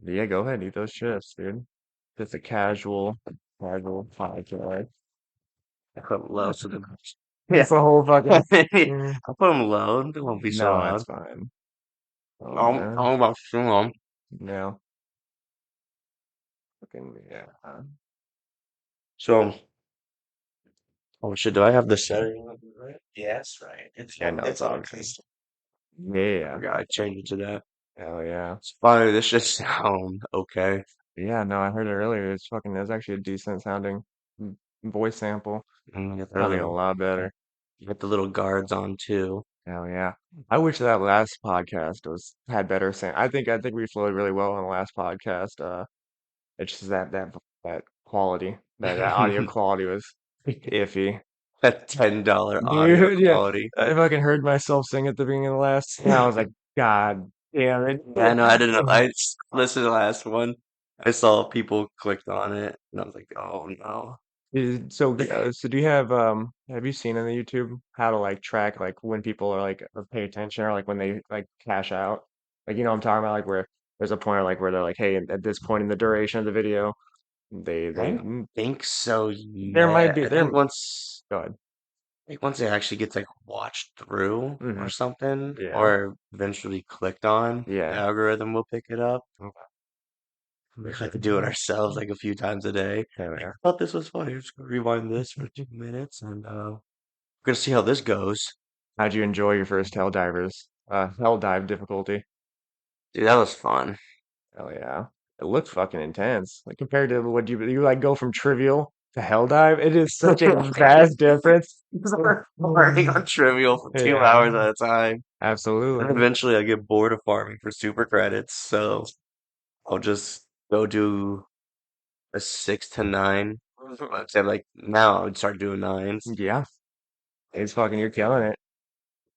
Yeah, go ahead, eat those chips, dude. Just a casual podcast. I put them low so the It's the whole fucking. I'll put them low. They won't be so No, it's loud. fine. Oh I'm man, about to sing them. no, fucking yeah. So, oh shit, do I have the setting right? Yes, right. Yeah, no, It's it's all on good. custom. I Yeah, forgot I changed it to that. hell yeah. It's fine. This should sound okay. Yeah, no, I heard it earlier. It's actually a decent sounding voice sample. And Sounding a lot better. you got the little guards on too. Hell yeah. I wish that last podcast was had better sound. I think we flowed really well on the last podcast. It's just that quality, that audio quality was iffy. That $10 audio Dude, yeah. quality. I fucking heard myself sing at the beginning of the last, and I was like, God damn it. Yeah, I know. I didn't know. Listened to the last one. I saw people clicked on it, and I was like, "Oh no!" So do you have you seen on the YouTube how to like track like when people are like pay attention or like when they like cash out? Like you know what I'm talking about like where there's a point like where they're like, hey, at this point in the duration of the video, I they don't think so there might yet. be there. Go ahead. I think once it actually gets like watched through or Hmm. something, Yeah. or eventually clicked on, the Yeah. algorithm will pick it up. Okay. We have to do it ourselves like a few times a day. There we Like, are. I thought this was funny. Just gonna rewind this for 2 minutes, and we're gonna see how this goes. How'd you enjoy your first hell dive difficulty? Dude, that was fun. Hell yeah. It looked fucking intense. Like compared to what you like go from trivial to hell dive, it is such a vast difference. Farming on Trivial for two Yeah, hours at a time. And absolutely. eventually I get bored of farming for super credits, so I'll just go do a 6 to 9. I'd say like now I would start doing nines. Yeah, it's fucking you're killing it.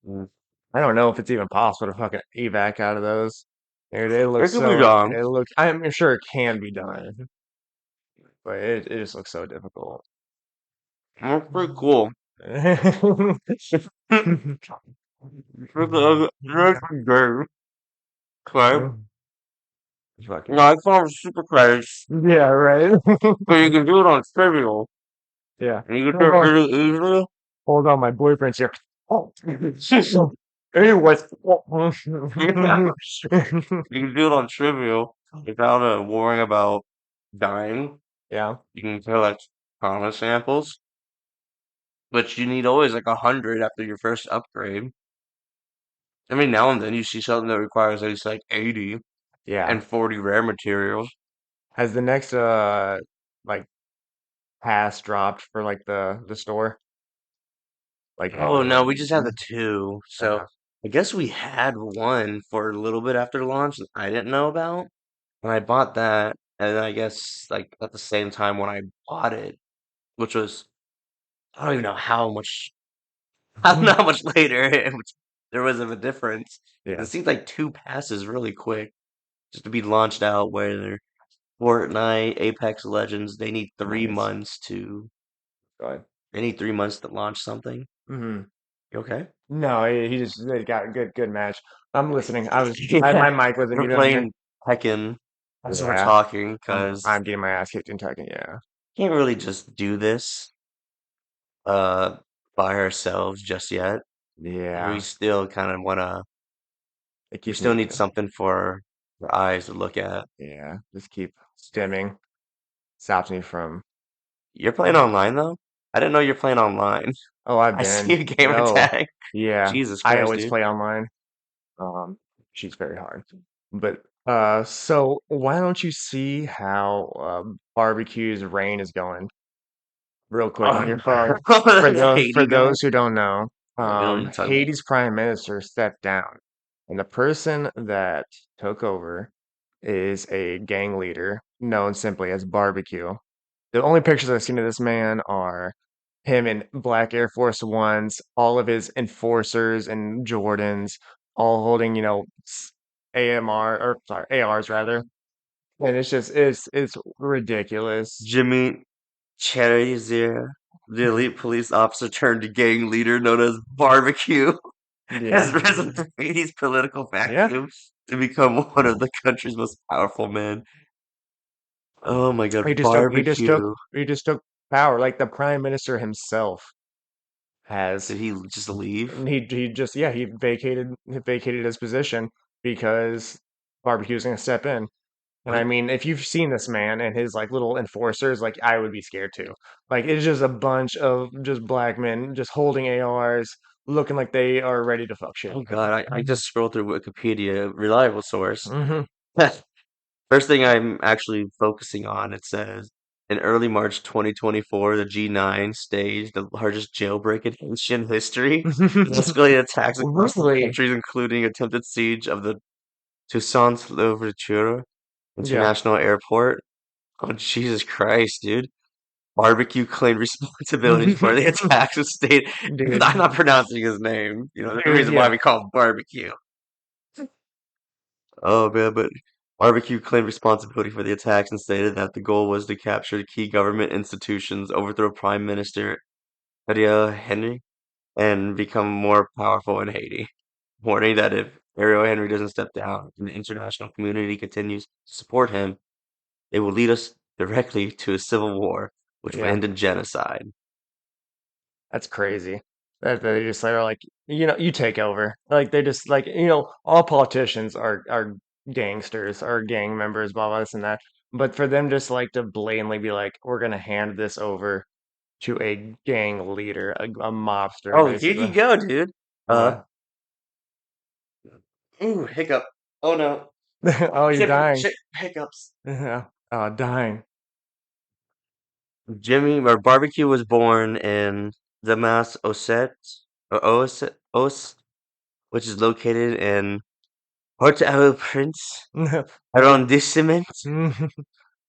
Mm. I don't know if it's even possible to fucking evac out of those. Dude, It could be done. it looks I'm sure it can be done, but it just looks so difficult. That's pretty cool. That's great. Okay. Fucking Now I farm super credits, yeah, right. but you can do it on Trivial, Yeah. and you can do it really easily. Hold on, my boyfriend's here. Oh, anyway. You can do it on Trivial without worrying about dying. Yeah, You can collect trauma samples, but you need always like 100 after your first upgrade. I mean, now and then you see something that requires at least like 80 yeah. and 40 rare materials. Has the next like pass dropped for like the store? Like Oh no, we just have the two. So uh, I guess we had one for a little bit after launch that I didn't know about. And I bought that, and then I guess like at the same time when I bought it, which was I don't even know how much I don't know how much later there was of a difference. yeah, It seems like two passes really quick just to be launched out where Fortnite, Apex Legends, nice. Go ahead. they need 3 months to launch something. Hmm. You okay? No, he just he got a good match. I'm listening. Yeah. My mic wasn't We're muted on here. playing Tekken as we're Yeah, talking because I'm getting my ass kicked in Tekken. Yeah, can't really just do this uh by ourselves just yet. We yeah. still kind of wanna It we keeps still me. need something for our eyes to look at. Yeah, just keep stimming. Stops me from. You're playing online though? I didn't know you're playing online. Oh, I've I see been. a gamer Oh, tag. yeah. Jesus I Christ, always dude. play online. She's very hard. But so why don't you see how barbecue's reign is going real quick on Oh, your phone? the For Haiti guy. those who don't know, Yeah, we don't need to talk about. Haiti's prime minister stepped down, and the person that took over is a gang leader known simply as Barbecue. The only pictures I've seen of this man are him in black Air Force Ones, all of his enforcers and Jordans, all holding, AMR or sorry, ARs rather. And it's ridiculous. Jimmy Cherizier, the elite police officer turned gang leader known as Barbecue, has Yeah. risen to Haiti's political Yeah. vacuum. to become one of the country's most powerful men. Oh my He God, just took he just took barbecue. he just took power. Like the prime minister himself has Did he just leave? he just yeah he vacated his position because barbecue's gonna step in. And I What? mean, if you've seen this man and his like little enforcers, like I would be scared too. Like it's just a bunch of just black men just holding ARs, looking like they are ready to fuck shit Oh God, I just scrolled through Wikipedia, reliable source. up. First thing I'm actually focusing on, it says in early March 2024, the G9 staged the largest jailbreak in Haitian history and escalated attacks across the Really? countries, including attempted siege of the Toussaint Louverture Yeah. International Airport. Oh, Jesus Christ, dude. Barbecue claimed responsibility for the attacks and state. I'm Dude, not pronouncing his name. There's a dude, reason why yeah. we call him Barbecue. Oh man, but Barbecue claimed responsibility for the attacks and stated that the goal was to capture key government institutions, overthrow Prime Minister Ariel Henry, and become more powerful in Haiti, warning that if Ariel Henry doesn't step down and the international community continues to support him, it will lead us directly to a civil war, which would Yeah. end in genocide. That's crazy. That they just are like, you take over. Like they just like, all politicians are gangsters, are gang members, blah blah this and that. But for them just like to blatantly be like, we're gonna hand this over to a gang leader, a mobster, Oh, here basically. you go, dude. Uh, What? ooh, hiccup. Oh no, Oh, you're dying. hiccups. Yeah. Oh, dying. Jimmy or Barbecue was born in Damas, Os, which is located in Port-au-Prince Right. arrondissement,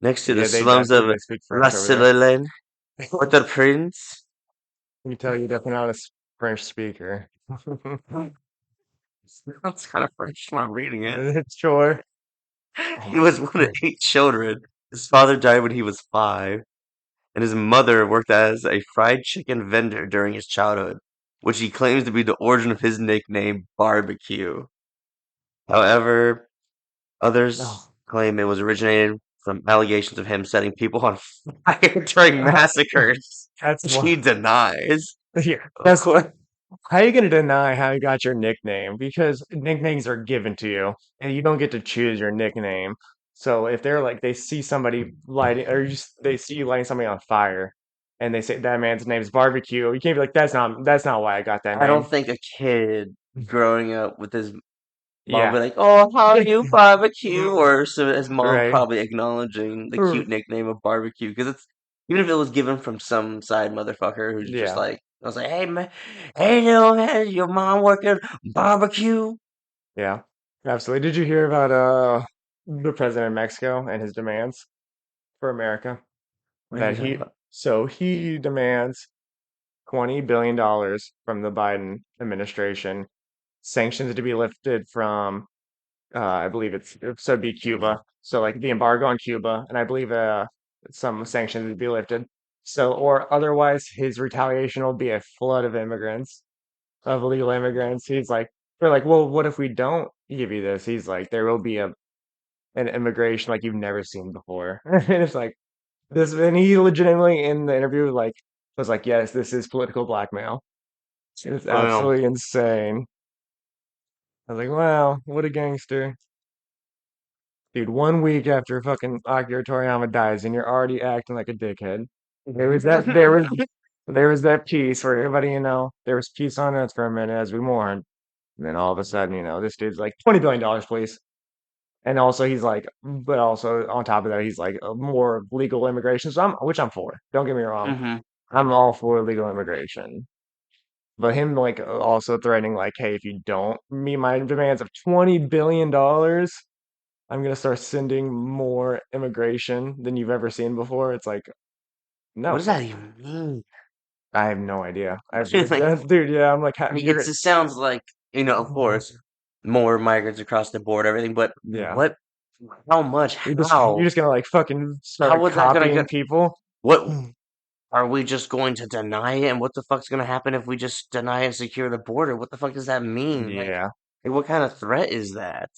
next to the Yeah, slums of they speak La French over there. Cellelaine, Port-au-Prince. You can tell you're definitely not a French speaker. That's kind of French when I'm reading it. Sure. Oh He my was one of God. 8 children. His father died when he was 5, and his mother worked as a fried chicken vendor during his childhood, which he claims to be the origin of his nickname, Barbecue. However, others No. claim it was originated from allegations of him setting people on fire during massacres, That's which why. he denies. Yeah, Of that's course. how you gonna deny how you got your nickname? Because nicknames are given to you, and you don't get to choose your nickname. So if they're like they see somebody lighting, or they see you lighting somebody on fire, and they say that man's name is Barbecue, you can't be like that's not why I got that I don't name. think a kid growing up with his mom Yeah, be like, "Oh, how are you, barbecue?" Or so his mom right. probably acknowledging the cute nickname of barbecue because it's even if it was given from some side motherfucker who's just Yeah, like, I was like, "Hey man, hey little man, your mom working barbecue?" yeah, absolutely. Did you hear about the president of Mexico and his demands for America? What That is that? he demands $20 billion from the Biden administration, sanctions to be lifted from I believe so it'd be Cuba. So like the embargo on Cuba, and I believe some sanctions would be lifted. So or otherwise his retaliation will be a flood of immigrants, of illegal immigrants. He's like they're like, well, what if we don't give you this? He's like, there will be an immigration like you've never seen before. And it's like this, and he legitimately in the interview was like, yes, this is political blackmail. It's Well, absolutely insane. I was like, wow, what a gangster. Dude, 1 week after fucking Akira Toriyama dies and you're already acting like a dickhead. There was that there was that piece where everybody, there was peace on earth for a minute as we mourned. And then all of a sudden, this dude's like $20 billion, please. And also he's like, but also on top of that, he's like more legal immigration. So which I'm for. Don't get me wrong. hmm I'm all for legal immigration. But him like also threatening like, hey, if you don't meet my demands of $20 billion, I'm gonna start sending more immigration than you've ever seen before. It's like, what no, does that even mean? I have no idea. Like, Dude, yeah, I'm like, it just sounds like, of course, more migrants across the board, everything, but yeah, what, how much, you're just gonna like fucking start how is that gonna copying get, people. what, are we just going to deny it? And what the fuck's gonna happen if we just deny and secure the border? What the fuck does that mean? Yeah, Like what kind of threat is that?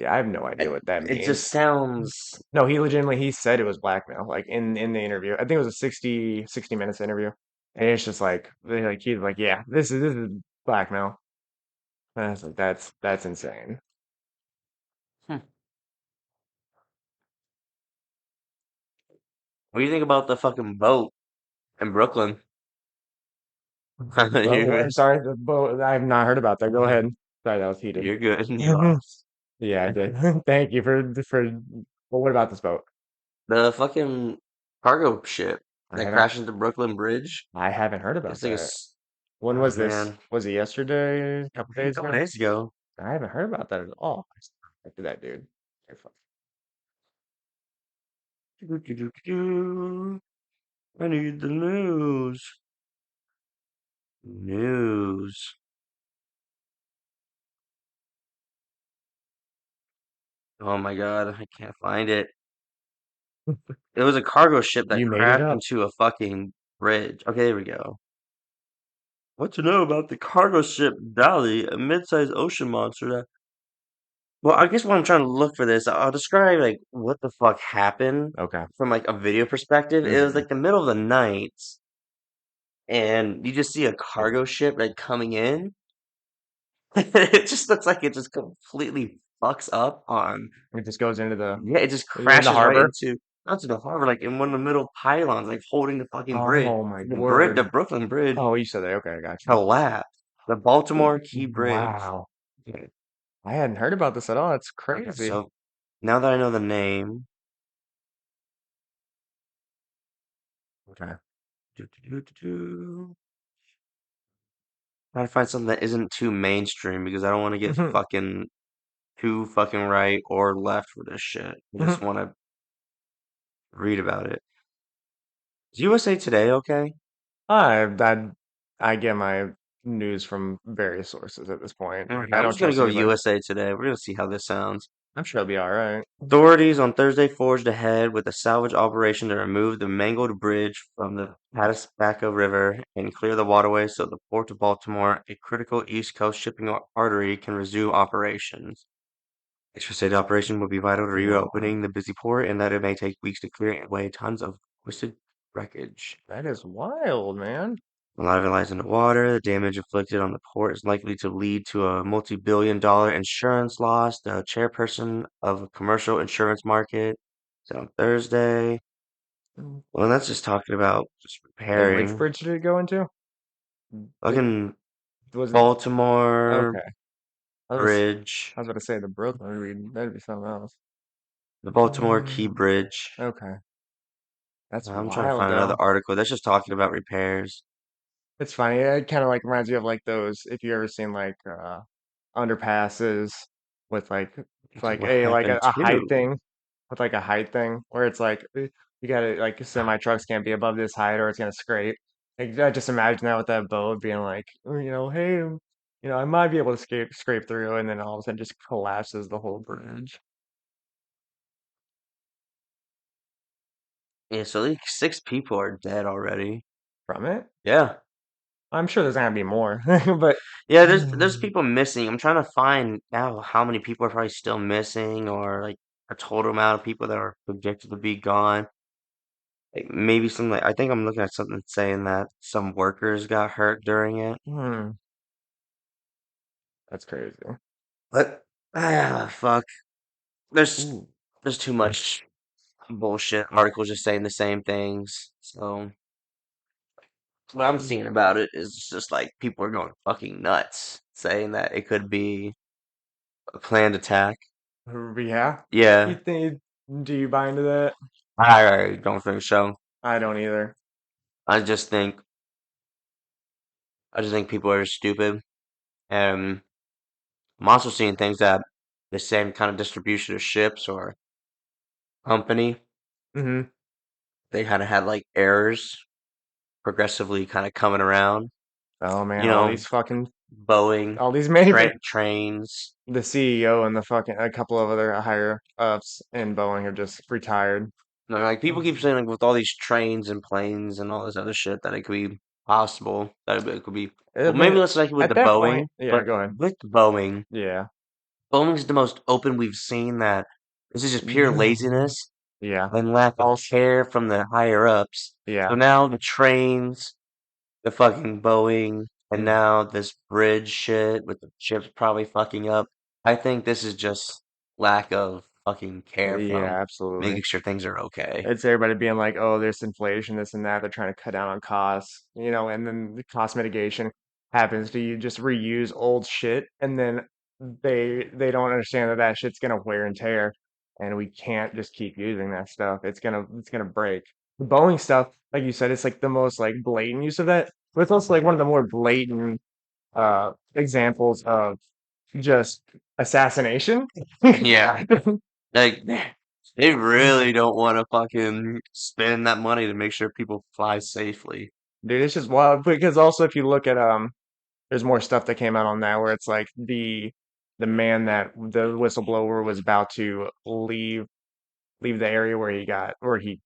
Yeah, I have no idea what that It just means. sounds. No, he legitimately he said it was blackmail, like in the interview. I think it was a 60 minutes interview. And it's just like he's like, yeah, this is blackmail. And I was like, that's insane. Hmm. What do you think about the fucking boat in Brooklyn? Well, You're I'm sorry, the boat. I have not heard about that. Go ahead. Sorry, that was heated. you're good. You Mhm. lost. Yeah, I did. Thank you for. Well, what about this boat? The fucking cargo ship I that haven't crashed into Brooklyn Bridge. I haven't heard about It's like that. When oh was this? man, Was it yesterday? A couple a days couple ago? days ago. I haven't heard about that at all. After that, dude. Okay, fuck. I need the news. News. Oh my God, I can't find it. It was a cargo ship that You made it crashed up. into a fucking bridge. Okay, there we go. What to know about the cargo ship Dolly, a mid-sized ocean monster that. Well, I guess when I'm trying to look for this, I'll describe like what the fuck happened Okay. from like a video perspective. It was Hmm. like the middle of the night, and you just see a cargo ship like coming in. It just looks like it just completely fucks up on. It just goes into Yeah, it just the crashes right harbor. into not to the harbor, like in one of the middle pylons, like holding the fucking bridge. Oh my The word. Brooklyn Bridge Oh, you said that. Okay, I got you. collapsed. The Baltimore Key Bridge. Wow. I hadn't heard about this at all. It's Okay, crazy. so now that I know the name, Okay. do. Trying to find something that isn't too mainstream because I don't want to get fucking too fucking right or left for this shit. I just want to read about it. Is USA Today okay? I I get my news from various sources at this point. Okay, I I'm don't just gonna trust go anybody. USA Today. We're gonna see how this sounds. I'm sure it'll be all right. Authorities on Thursday forged ahead with a salvage operation to remove the mangled bridge from the Pataspaca River and clear the waterway so the Port of Baltimore, a critical East Coast shipping artery, can resume operations. Experts say the operation will be vital to Whoa, reopening the busy port and that it may take weeks to clear away tons of twisted wreckage. that is wild, man. A lot of it lies in the water. The damage inflicted on the port is likely to lead to a multi-billion-dollar insurance loss. The chairperson of a commercial insurance market said on Thursday. Mm. Well, that's just talking about just Wait, which repairing. bridge did it go into? It Fucking was it Baltimore okay. I was Bridge. I was about to say the Brooklyn read. That'd be something else. The Baltimore Key Mm, Bridge. okay, that's I'm trying to wild find another though. article that's just talking about repairs. It's funny. It kind of like reminds you of like those if you ever seen like underpasses with like What a happened a height too? thing with like a height thing where it's like you gotta like semi trucks can't be above this height or it's gonna scrape. Like I just imagine that with that boat being like hey I might be able to scrape through and then all of a sudden just collapses the whole bridge Yeah, so like 6 people are dead already. from it. Yeah. I'm sure there's gonna be more, but Yeah, there's people missing. I'm trying to find out how many people are probably still missing or like a total amount of people that are projected to be gone. Like maybe some like I think I'm looking at something saying that some workers got hurt during it. hmm, that's crazy. But fuck. There's Ooh. there's too much bullshit articles just saying the same things. So what I'm seeing about it is just like people are going fucking nuts saying that it could be a planned attack. Yeah. You Yeah, think, do you buy into that? I don't think so. I don't either. I just think I just think people are stupid, and I'm also seeing things that the same kind of distribution of ships or company Hmm. they kind of had like errors progressively kind of coming around. Oh man, You all know, these fucking, Boeing all these many, trains. the CEO and the fucking, a couple of other higher ups in Boeing have just retired. You know, like people keep saying like with all these trains and planes and all this other shit that it could be possible that it could be. I Well, maybe mean, let's like with at the that point, Boeing, yeah, but go ahead. with Boeing, Yeah. bowling's the most open we've seen that this is just pure Mhm. laziness Yeah. and lack of Also, care from the higher ups. So yeah. now the trains, the fucking Boeing, and Mm, now this bridge shit with the ships probably fucking up. I think this is just lack of fucking care from yeah, absolutely. making sure things are okay. It's everybody being like, oh, there's inflation, this and that. They're trying to cut down on costs, and then the cost mitigation happens to you just reuse old shit, and then they don't understand that that shit's gonna wear and tear, and we can't just keep using that stuff. It's gonna break. The Boeing stuff, like you said, it's like the most like blatant use of that, but it's also like one of the more blatant examples of just assassination. Yeah, like they really don't want to fucking spend that money to make sure people fly safely. Dude, it's just wild because also if you look at there's more stuff that came out on that where it's like the man that the whistleblower was about to leave the area where he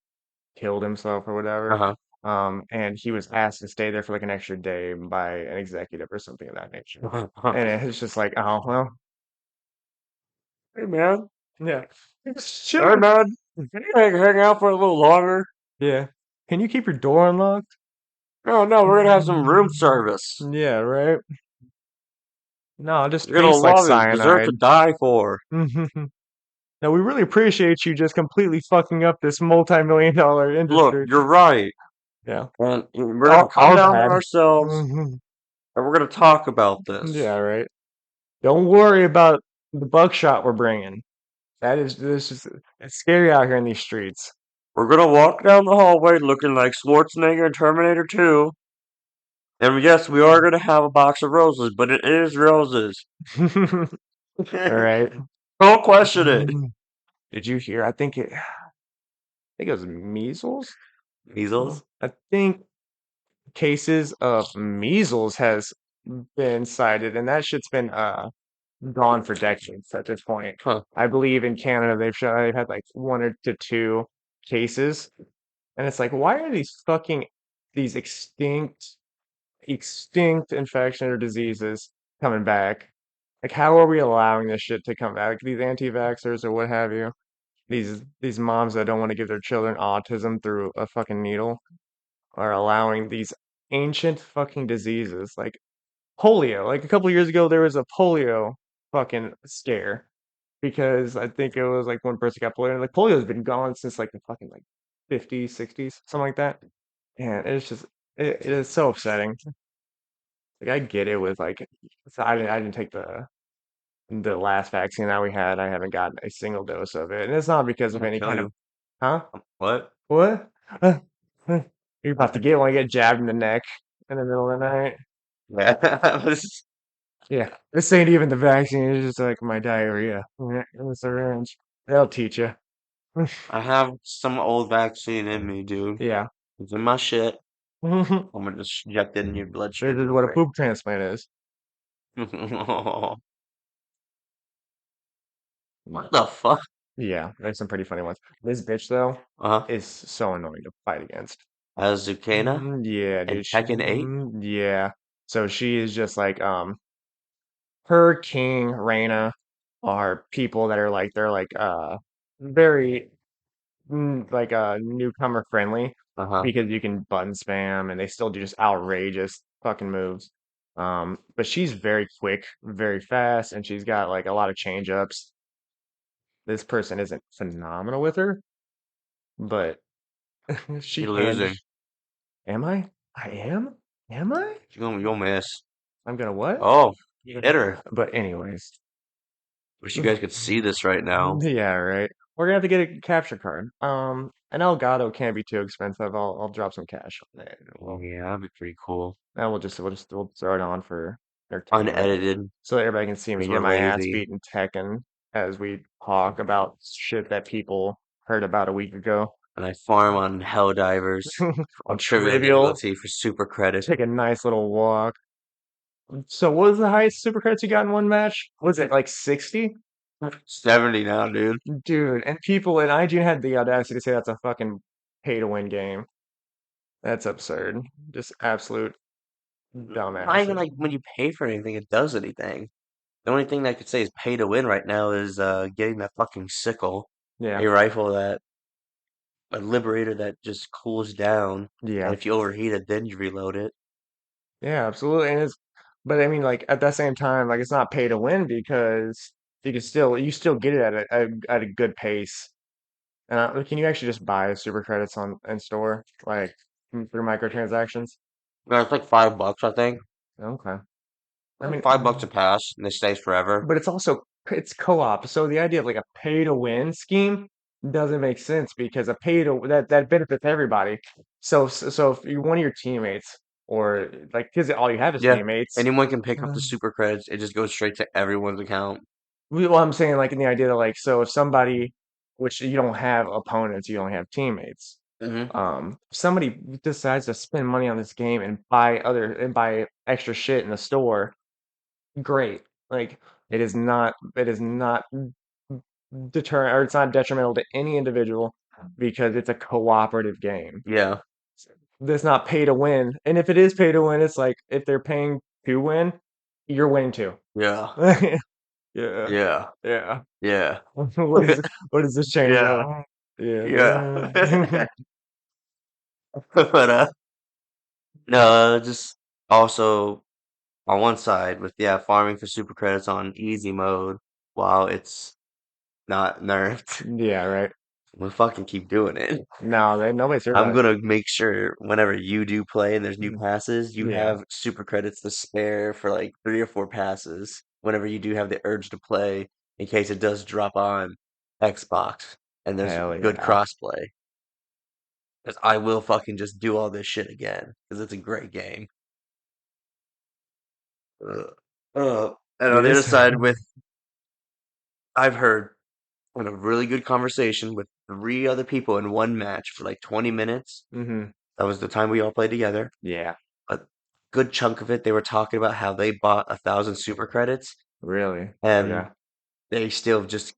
killed himself or whatever. Uh-huh. And he was asked to stay there for like an extra day by an executive or something of that nature. And it's just like, oh well, Hey man, yeah. Just hey chill. man, can you hang out for a little longer? Yeah. Can you keep your door unlocked? No, no, we're gonna have some room service. Yeah, right. No, just You're gonna tastes like love it. Dessert to cyanide. die for. Now, we really appreciate you just completely fucking up this multi-million-dollar Look, industry. you're right. Yeah. And we're gonna calm Our down on bad. ourselves Mhm. and we're gonna talk about Yeah, this. right. Don't worry about the buckshot we're bringing. This is it's scary out here in these streets. We're gonna walk down the hallway looking like Schwarzenegger in Terminator 2. And yes, we are gonna have a box of roses, but it is roses. All right. Don't question it. Did you hear? I think it was measles. Measles? I think cases of measles has been cited, and that shit's been gone for decades at this point. Huh. I believe in Canada they've had like one or to two cases, and it's like, why are these extinct infection or diseases coming back? Like, how are we allowing this shit to come back? These anti-vaxxers or what have you, these moms that don't want to give their children autism through a fucking needle are allowing these ancient fucking diseases like polio. Like a couple years ago, there was a polio fucking scare because I think it was like one person got polio. And like polio's been gone since like the fucking like 50s, 60s, something like that. And it's just it is so upsetting. Like I get it with like so I didn't take the last vaccine that we had. I haven't gotten a single dose of it, and it's not because of I'll any kill kind of you. huh What? what. Uh, You're about to get one, get jabbed in the neck in the middle of the night. Yeah. Yeah, this ain't even the vaccine. It's just like my diarrhea. Yeah, it's syringe. They'll teach you. I have some old vaccine in me, dude. Yeah. It's in my shit. This I'm gonna just inject it in your bloodstream is real what a quick. poop transplant is. What the fuck? Yeah, there's some pretty funny ones. This bitch though Uh-huh. is so annoying to fight against. Azucena Yeah, and dude. Tekken 8? Yeah. So she is just like her king, Reina, are people that are like they're like very like newcomer friendly Uh-huh. because you can button spam and they still do just outrageous fucking moves. But she's very quick, very fast, and she's got like a lot of change ups. This person isn't phenomenal with her, but she You're can losing. just. Am I? I am? Am I? You'll miss. I'm gonna what? Oh, hit her. But anyways, Wish you guys could see this right now. yeah, right. We're gonna have to get a capture card. An Elgato can't be too expensive. I'll drop some cash on it. Yeah, that'd be pretty cool. And we'll throw it on for entertainment Unedited, so that everybody can see me because get we're my ass lazy. beat in Tekken as we talk about shit that people heard about a week ago. And I farm on Helldivers On on Trivial Trivial, Difficulty for super credit. take a nice little walk. So what was the highest super credits you got in one match? Was it like 60? 70 now, dude. Dude, and people in IGN had the audacity to say that's a fucking pay to win game. That's absurd. Just absolute Not even dumbasses. like when you pay for anything, it does anything. The only thing that I could say is pay to win right now is getting that fucking sickle, Yeah, a rifle that a liberator that just cools down, and yeah, if you overheat it, then you reload it. yeah, absolutely. And it's, but I mean, like at that same time, like it's not pay to win because you still get it at at a good pace. And can you actually just buy super credits on in store like through microtransactions? No, it's like $5, I think. Okay. I Like mean, $5 a pass, and it stays forever. but it's also it's co-op. So the idea of like a pay to win scheme doesn't make sense because a pay to that benefits everybody. So if you one of your teammates or like because all you have is Yeah, teammates. anyone can pick up uh, the super credits. It just goes straight to everyone's account. Well, I'm saying like in the idea that like so if somebody which you don't have opponents, you only have teammates. Hmm. If somebody decides to spend money on this game and buy extra shit in the store, great. Like it is not deter or it's not detrimental to any individual because it's a cooperative game. Yeah, It's not pay to win. And if it is pay to win, it's like if they're paying to win, you're winning too. yeah, Yeah. yeah, Yeah. yeah, What does this change yeah, up? Yeah. yeah. But no, just also on one side with farming for super credits on easy mode while it's not nerfed. Yeah, right. We'll fucking keep doing it. No, nobody's heard I'm about gonna make sure whenever you do play and there's new it. passes, you Yeah. have super credits to spare for like 3 or 4 passes whenever you do have the urge to play in case it does drop on Xbox and there's Hell good yeah. crossplay. Because I will fucking just do all this shit again because it's a great game. Uh, and It on the other is. side, with I've heard in a really good conversation with 3 other people in one match for like 20 minutes. Hmm. That was the time we all played together. Yeah. A good chunk of it, they were talking about how they bought 1,000 super credits Really. and Okay. they still just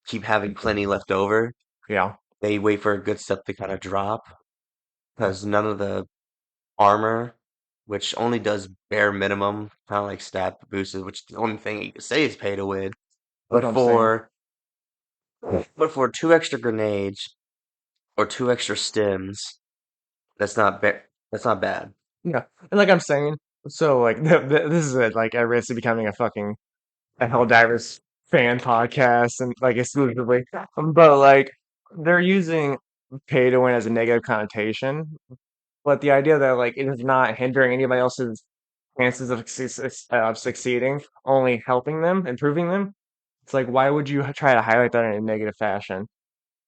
keep having plenty left over. Yeah. They wait for good stuff to kind of drop because none of the armor, which only does bare minimum, kind of like stat boosted, which the only thing you can say is pay to win. That's But what I'm saying. for 2 extra grenades or 2 extra stims, that's not bad. Yeah. And like I'm saying, so like this is it. Like at risk of becoming a fucking a Helldivers fan podcast and like exclusively. But like they're using pay to win as a negative connotation. But the idea that like it is not hindering anybody else's chances of succeeding, only helping them, improving them. It's like why would you try to highlight that in a negative fashion?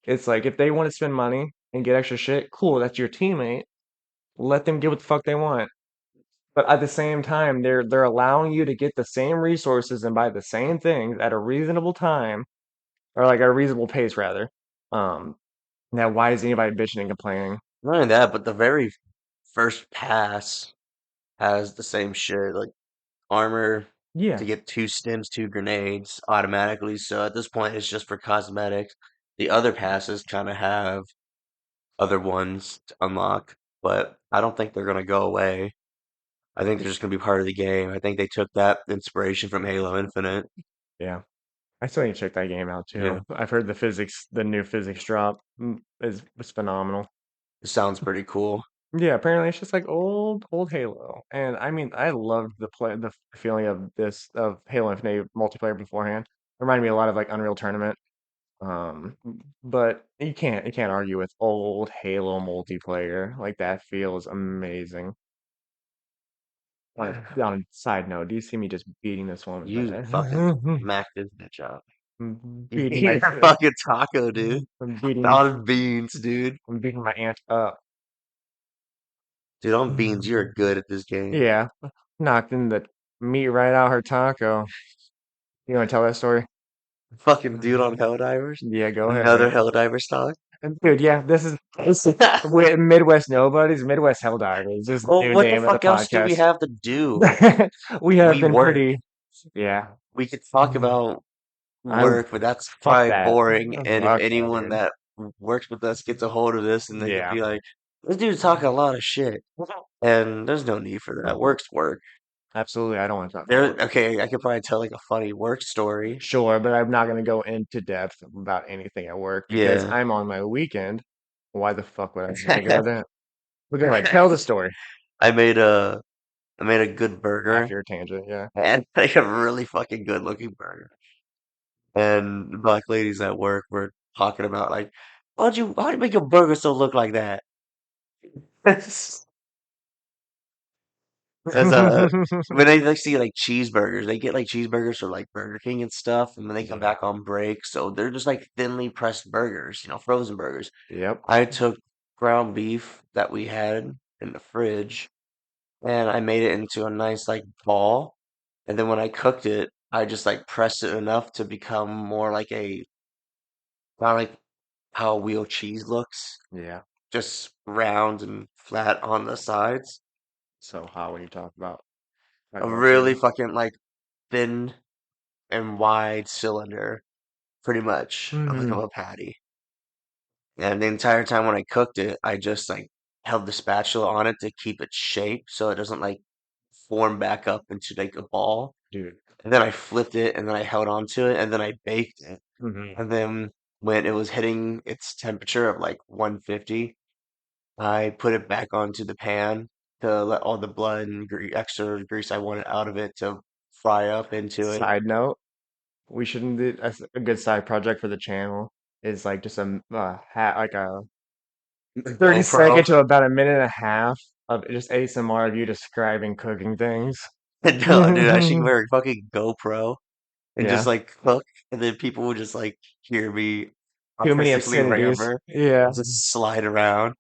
It's like if they want to spend money and get extra shit, cool, that's your teammate. Let them get what the fuck they want. But at the same time, they're allowing you to get the same resources and buy the same things at a reasonable time, or like a reasonable pace rather. Um, now why is anybody bitching and complaining? Not only that, but the very first pass has the same shit, like armor to Yeah, get 2 stims, 2 grenades automatically. So at this point, it's just for cosmetics. The other passes kind of have other ones to unlock, but I don't think they're gonna go away. I think they're just gonna be part of the game. I think they took that inspiration from Halo Infinite. yeah. I still need to check that game out too. Yeah, I've heard the new physics drop is phenomenal. it sounds pretty cool. Yeah, apparently it's just like old Halo, and I mean I loved the feeling of this of Halo Infinite multiplayer beforehand. Reminded me a lot of like Unreal Tournament. Um, but you can't argue with old Halo multiplayer. Like that feels amazing. On a side note, do you see me just beating this woman's You head? fucking smacked this bitch up. Beating You're my a fucking taco, dude. I'm beating On beans, dude. I'm beating my aunt up. Dude, on beans, you're good at this game. Yeah, knocked in the meat right out her taco. You want to tell that story? Fucking dude on Helldivers. Yeah, go ahead, Another man. Helldivers talk. Dude, yeah, this is Midwest Nobodies, Midwest Helldivers. This is the Well, new what the name of the fuck else do we podcast. have to do? We have We been work. pretty, yeah. We could talk about I work, but that's fuck probably that. boring. And if Fuck that, anyone dude. that works with us gets a hold of this, and they could Yeah. be like, "This dude's talking a lot of shit," and there's no need for that. Work's work. Absolutely, I don't want to talk about There, work. okay, I could probably tell like a funny work story. Sure, but I'm not going to go into depth about anything at work because Yeah. I'm on my weekend. Why the fuck would I think about that? But go ahead, tell the story I made a I made a good burger after your tangent. Yeah. and like a really fucking good looking burger. And the black ladies at work were talking about like, why'd you make your burger so look like that? As when they like see like cheeseburgers, they get like cheeseburgers from like Burger King and stuff, and then they come Yeah. back on break, so they're just like thinly pressed burgers, frozen burgers. Yep. I took ground beef that we had in the fridge and I made it into a nice like ball, and then when I cooked it, I just like pressed it enough to become more like a not like how a wheel cheese looks, Yeah. just round and flat on the sides. So hot when you talk A about cheese. really fucking like thin and wide cylinder, pretty much, of Hmm. a patty. And the entire time when I cooked it, I just like held the spatula on it to keep its shape so it doesn't like form back up into like a ball. Dude. And then I flipped it and then I held on to it and then I baked it. Hmm. And then when it was hitting its temperature of like 150, I put it back onto the pan to let all the blood and extra grease I wanted out of it to fry up into it. Side note, we shouldn't do a good side project for the channel is like just like a 30 GoPro. second to about a minute and a half of just ASMR of you describing cooking things. No, dude, I should wear a fucking GoPro and just Yeah. like cook, and then people would just like hear me Too many artistically obscenities. ramble, Yeah. just slide around.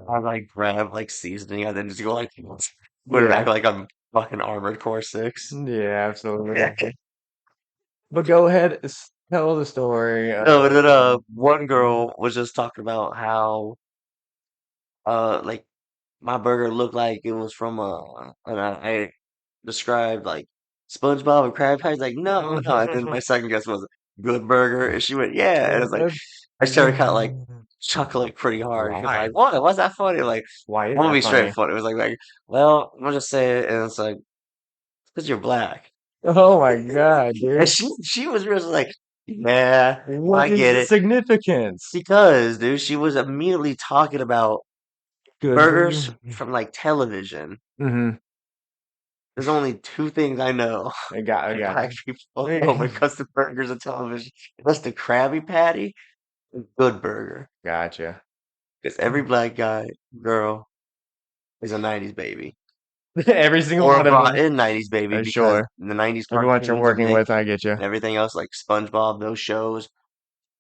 I like grab like seasoning and then just go like put it Yeah. act like I'm fucking Armored Core 6. Yeah, absolutely. But go ahead, tell the story. No, but then one girl was just talking about how like my burger looked like it was from and I described like SpongeBob and Krabby Patty. Like, no, no. And then my second guess was Good Burger, and she went, yeah. And it's like I started kind of like chuckling pretty hard because Why? like, what? What's that funny? Like, Why I'm is gonna that be straight funny? funny. It was like, well, I'm gonna just say it, and it's like, because you're black. Oh my God, And dude. she was really like, yeah, What I is get the it. significance? Because, dude, she was immediately talking about Good burgers burger. from like television. Mm-hmm. There's only two things I know I that got black people know when you. it comes to burgers and television. That's the Krabby Patty and Good Burger. Gotcha. Because every black guy, girl, is a 90s baby. Every single Or a one of brought them. in 90s baby because Sure. the 90s Everyone you're cartoons and working with, I get you. everything else, like SpongeBob, those shows,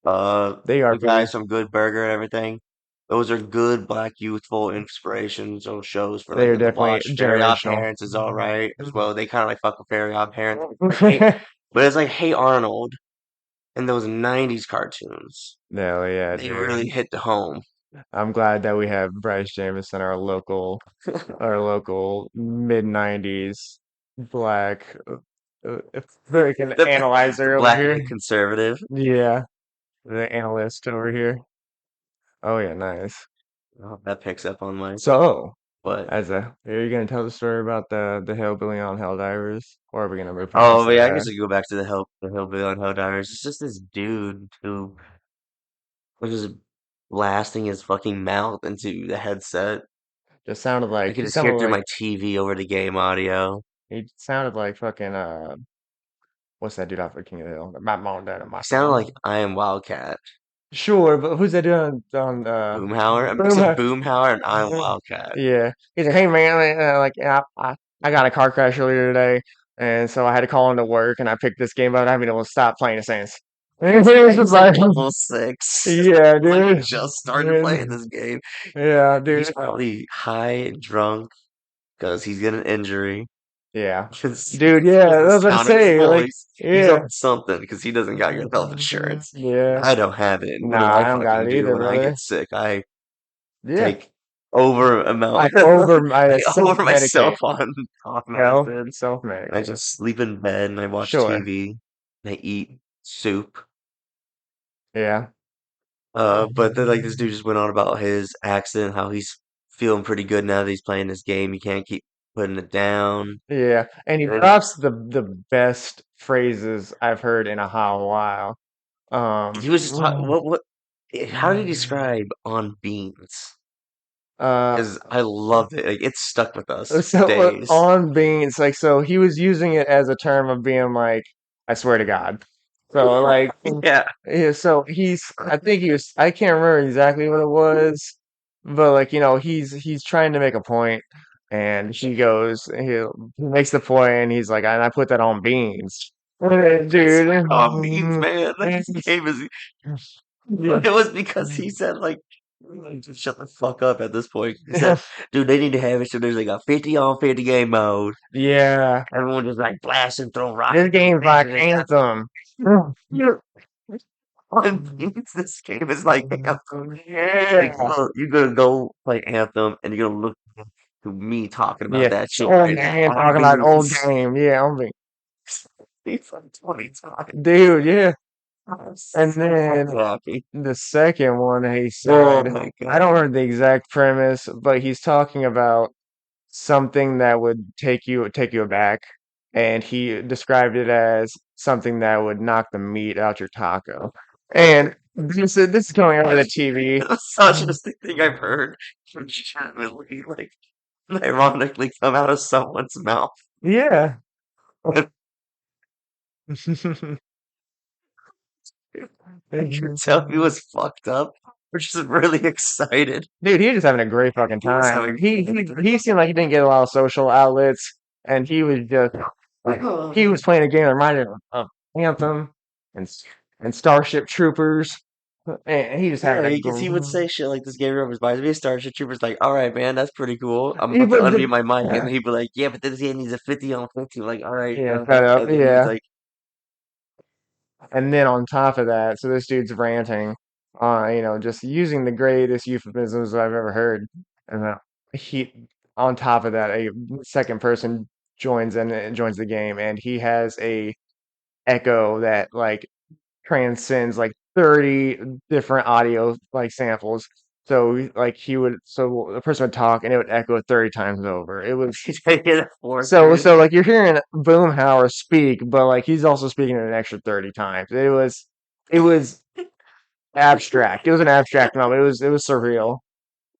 They are the pretty. guys from Good Burger and everything. Those are good black youthful inspirations or shows for They like are them to definitely watch. Fairy Odd generational. Parents is all right as well. They kind of like fuck with Fairy Odd Parents. Like, hey, but it's like Hey Arnold and those 90s cartoons. No, yeah, They dude. really hit the home. I'm glad that we have Bryce Jamison, our local mid '90s black freaking The analyzer over black here. conservative. Yeah, the analyst over here. Oh yeah, nice. Oh, that picks up on my So, but are you gonna tell the story about the hillbilly on Helldivers, or are we gonna move past oh yeah, I that? guess we go back to the Hillbilly on Helldivers. It's just this dude who was just blasting his fucking mouth into the headset. Just sounded I like could he just hear sounded it through like my TV over the game audio. he sounded like fucking what's that dude off of King of the Hill? My mom, dad, and my He sounded mom. like I Am Wildcat. Sure, but who's that dude on Boomhauer? A mix of Boom? Boomhauer and I Am Wildcat. Yeah, he's like, hey man, like yeah, I got in a car crash earlier today, and so I had to call into work, and I picked this game up, and I haven't been able to stop playing it since. And it's just He's like like, level 6. yeah, Like he dude, just started playing and, this game. yeah, He's dude, probably high and drunk because he's got an injury. yeah, Because dude, he yeah, I doesn't was about to sound at his say, like, voice. He's yeah, on something because he doesn't got good health insurance. yeah, I don't have it. What do nah, I I don't got fucking it do either, when I brother. get sick? I Yeah, take over amount. I I over self-medicate. myself on cough Hell, medicine. And I self-medicate. just sleep in bed and I watch Sure, TV and I eat soup. yeah. But then like this dude just went on about his accident, how he's feeling pretty good now that he's playing this game. He can't keep putting it down. Yeah, and he And drops the best phrases I've heard in a hot while. he was just talking. Um, How did he describe on beans? uh, Because I loved it. Like it stuck with us for so days. on being, like, so he was using it as a term of being like, I swear to God. So like, Yeah. yeah, so I think I can't remember exactly what it was, but like, he's trying to make a point, and he makes the point, and he's like, and I put that on beans. It's Dude. on beans, man. Like this game is. Yeah. It was because he said like, just shut the fuck up at this point. He said, dude, they need to have it so there's like a 50 on 50 game mode. Yeah. Everyone just like blasting, throwing This rockets and game's things, like and they got Anthem. on beans. This game is like Anthem. Like, Yeah. look, you're gonna go play Anthem and you're gonna look to me talking about Yeah. that shit Old right now game on talking about old beans. game. Yeah, on beans. He's like 20 times. Dude, yeah. I'm And so then fucking happy. the second one he Oh said, my I don't god. remember the exact premise, but he's talking about something that would take you aback, and he described it as something that would knock the meat out your taco. And this is coming over the TV. The such thing I've heard legitimately, like, ironically come out of someone's mouth. Yeah. I could tell he was fucked up, which is really excited. Dude, he was just having a great fucking He was time. having He seemed like he didn't get a lot of social outlets, and he was just like, he was playing a game that reminded him of Anthem and Starship Troopers, and he just yeah, having a because he would say shit like this game reminds me of Starship Troopers. Like, all right, man, that's pretty cool. I'm he about to put unmute the my mic, and then he'd be like, yeah, but this game needs a 50 on 50. Like, all right, yeah, cut up, and then he's yeah. like, And then on top of that, so this dude's ranting, just using the greatest euphemisms I've ever heard. And he, on top of that, a second person joins in and joins the game, and he has a echo that like transcends like 30 different audio like samples. So like so the person would talk and it would echo 30 times over. It was he's taking it fourth so grade. like you're hearing Boomhauer speak, but like he's also speaking it an extra 30 times. It was abstract. It was an abstract moment. It was surreal.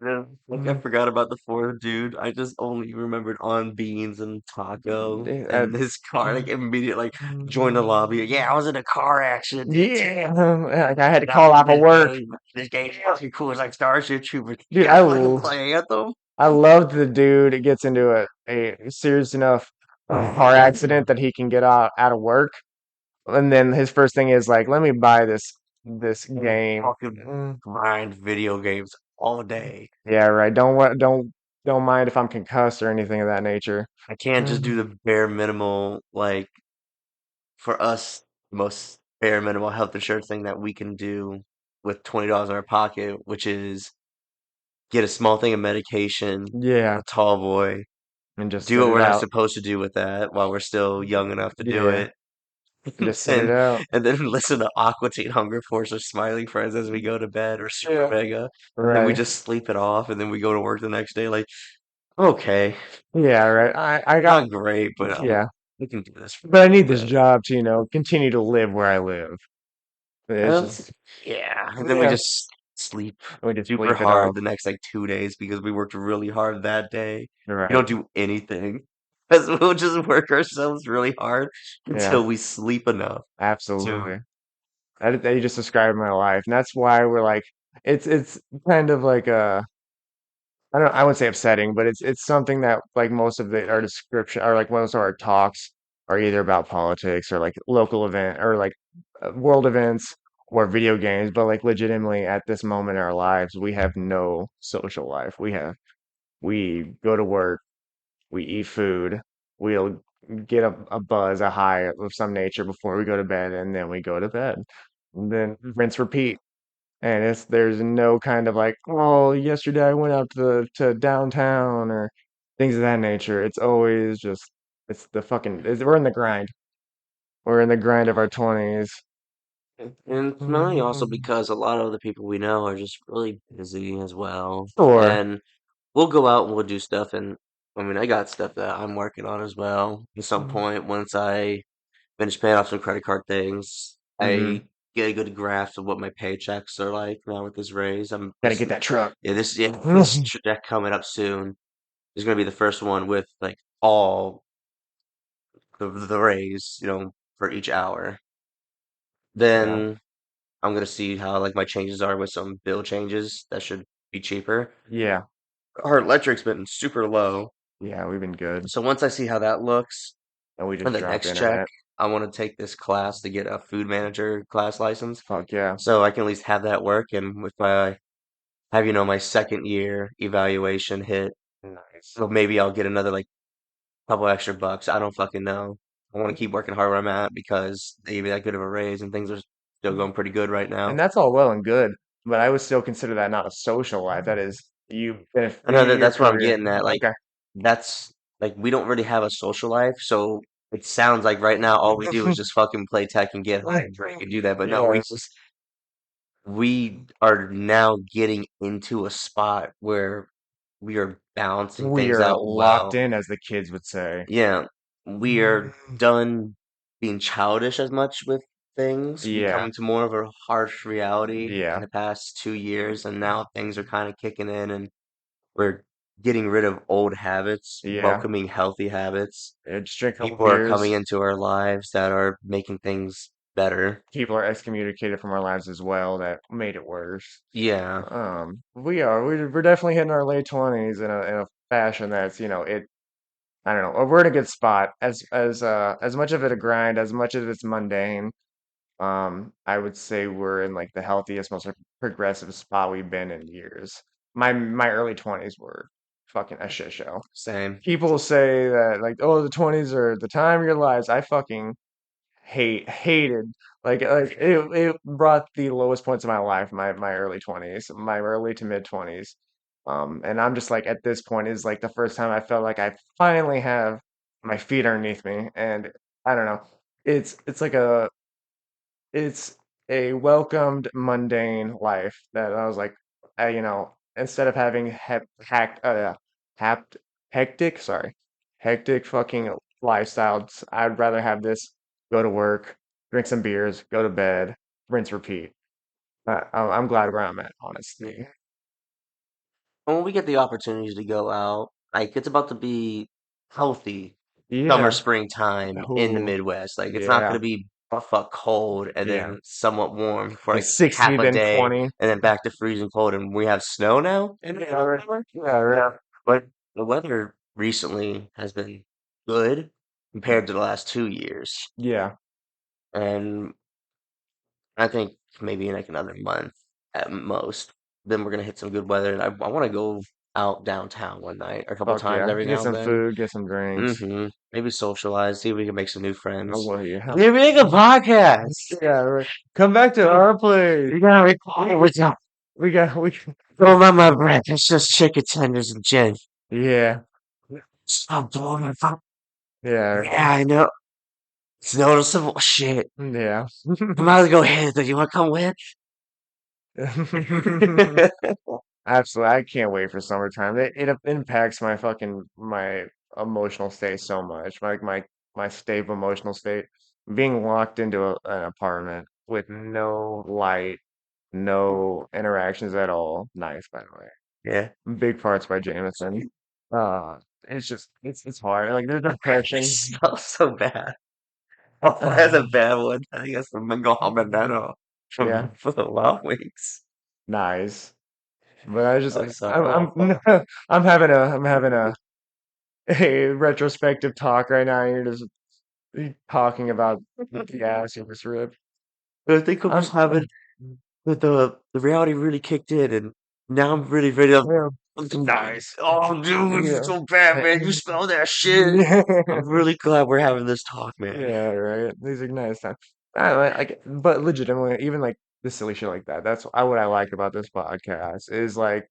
Yeah, like I Mm. forgot about the fourth dude. I just only remembered on beans and taco Uh, and his car. Like immediately, like join the lobby. Yeah, I was in a car accident. yeah, like I had to Got call me off of this work. game. This game's fucking cool. It's like Starship Troopers. Dude, Yeah, fucking play Anthem. I loved the dude. It gets into a serious enough car accident that he can get out of work, and then his first thing is like, "Let me buy this game." Fucking grind video games all day. Yeah, right. Don't mind if I'm concussed or anything of that nature. I can't just do Mm. the bare minimal, like for us, most bare minimal health insurance thing that we can do with $20 in our pocket, which is get a small thing of medication, Yeah, a tall boy, and just do sit what it we're not out. supposed to do with that while we're still young enough to do Yeah, it, and just sit it and out. and then listen to Aqua Teen Hunger Force or Smiling Friends as we go to bed or Super Yeah. Mega, and then we Right. just sleep it off, and then we go to work the next day like, okay, Yeah, right. I got not great, but yeah, we can do this for a but I little need this bit. job to, continue to live where I live. It's Um, just yeah, and then we yeah, just sleep we just super sleep it hard off. the next like 2 days because we worked really hard that day. We Right. don't do anything. 'Cause we'll just work ourselves really hard Yeah, until we sleep enough to. absolutely. That you just described my life, and that's why we're like, it's kind of like I wouldn't say upsetting, but it's something that like most of our description or like most of our talks are either about politics or like local event or like world events or video games, but like legitimately at this moment in our lives, we have no social life. We go to work, we eat food, we'll get a buzz, a high of some nature before we go to bed, and then we go to bed. And then rinse, repeat. And there's no kind of like, oh, yesterday I went out to downtown or things of that nature. It's always just we're in the grind. We're in the grind of our 20s. And it's mainly also because a lot of the people we know are just really busy as well. Sure. And we'll go out and we'll do stuff, and I mean, I got stuff that I'm working on as well. At some Mm-hmm. point, once I finish paying off some credit card things, I get a good grasp of what my paychecks are like now with this raise. I'm Gotta this get that truck. yeah, this check coming up soon is gonna be the first one with like all the raise, for each hour. Yeah. Then I'm gonna see how like my changes are with some bill changes that should be cheaper. Yeah. Our electric's been super low, Yeah, we've been good. so once I see how that looks, And we on just the dropped next check, internet. I want to take this class to get a food manager class license, Fuck yeah. so I can at least have that work. And if I have, my second year evaluation hit, Nice. so maybe I'll get another like couple extra bucks. I don't fucking know. I want to keep working hard where I'm at because they gave me that good of a raise and things are still going pretty good right now. And that's all well and good, but I would still consider that not a social life. That is I know that your that's what I'm career. getting at. Like Okay. that's like we don't really have a social life, so it sounds like right now all we do is just fucking play tech and get high and drink and do that. But no, Yeah. we are now getting into a spot where we are balancing We things are out locked well. in, as the kids would say. Yeah, we are done being childish as much with things. We come Yeah. into more of a harsh reality in Yeah. the past 2 years, and now things are kind of kicking in, and we're getting rid of old habits, Yeah. welcoming healthy habits. Just drink a couple People are coming beers. into our lives that are making things better. People are excommunicated from our lives as well. That made it worse. Yeah, We're definitely hitting our late 20s in a fashion that's, it. I don't know. We're in a good spot. As much of it a grind, as much of it's mundane. I would say we're in like the healthiest, most progressive spot we've been in years. My early 20s were fucking a shit show. same. People say that like, oh, the 20s are the time of your lives. I fucking hated like it brought the lowest points of my life, my early 20s, my early to mid 20s. And I'm just like at this point is like the first time I felt like I finally have my feet underneath me, and I don't know. It's like it's a welcomed mundane life that I was like, instead of having hapt hectic, sorry, hectic fucking lifestyles, I'd rather have this: go to work, drink some beers, go to bed, rinse, repeat. I'm glad where I'm at, honestly. And when we get the opportunities to go out, like it's about to be healthy summer, Yeah. springtime in the Ooh, Midwest. Like it's not yeah. going to be butt cold and Yeah. then somewhat warm for Like like 60, half a then day 20. and then back to freezing cold. And we have snow now in the Yeah, right. summer. Yeah, right. Yeah, but the weather recently has been good compared to the last 2 years. Yeah. And I think maybe in like another month at most, then we're gonna hit some good weather. And I want to go out downtown one night or a couple Fuck times yeah. every Get now and some then. food, get some drinks. Maybe socialize, see if we can make some new Oh, friends. well, yeah. Maybe make a podcast. Yeah, right. Come back to our place. You gotta record it with you. We Don't let my breath. It's just chicken tenders and gin. yeah, Stop blowing my phone. yeah, Yeah, I know. It's noticeable. Shit. yeah. I'm about to go hit it. You wanna come with? Absolutely. I can't wait for summertime. It impacts my fucking my emotional state so much. Like my stable emotional state. Being locked into an apartment with no light, no interactions at all. Nice, by the way. Yeah. Big parts by Jameson. Uh, it's just it's hard. Like there's It depression. smells so bad. Oh, that's a bad one. I think that's the mango habanero Yeah, from the Wild Wings. nice. But I just I'm sorry. Oh, I'm having a retrospective talk right now. You're just talking about the ass you just ripped. but I think I'm just having the reality really kicked in, and now I'm really ready to. Yeah, Nice. Oh, dude, it's yeah, so bad, man. You smell that shit. yeah, I'm really glad we're having this talk, man. yeah, right. These are nice times. But legitimately, even like the silly shit like that. That's what I like about this podcast is like,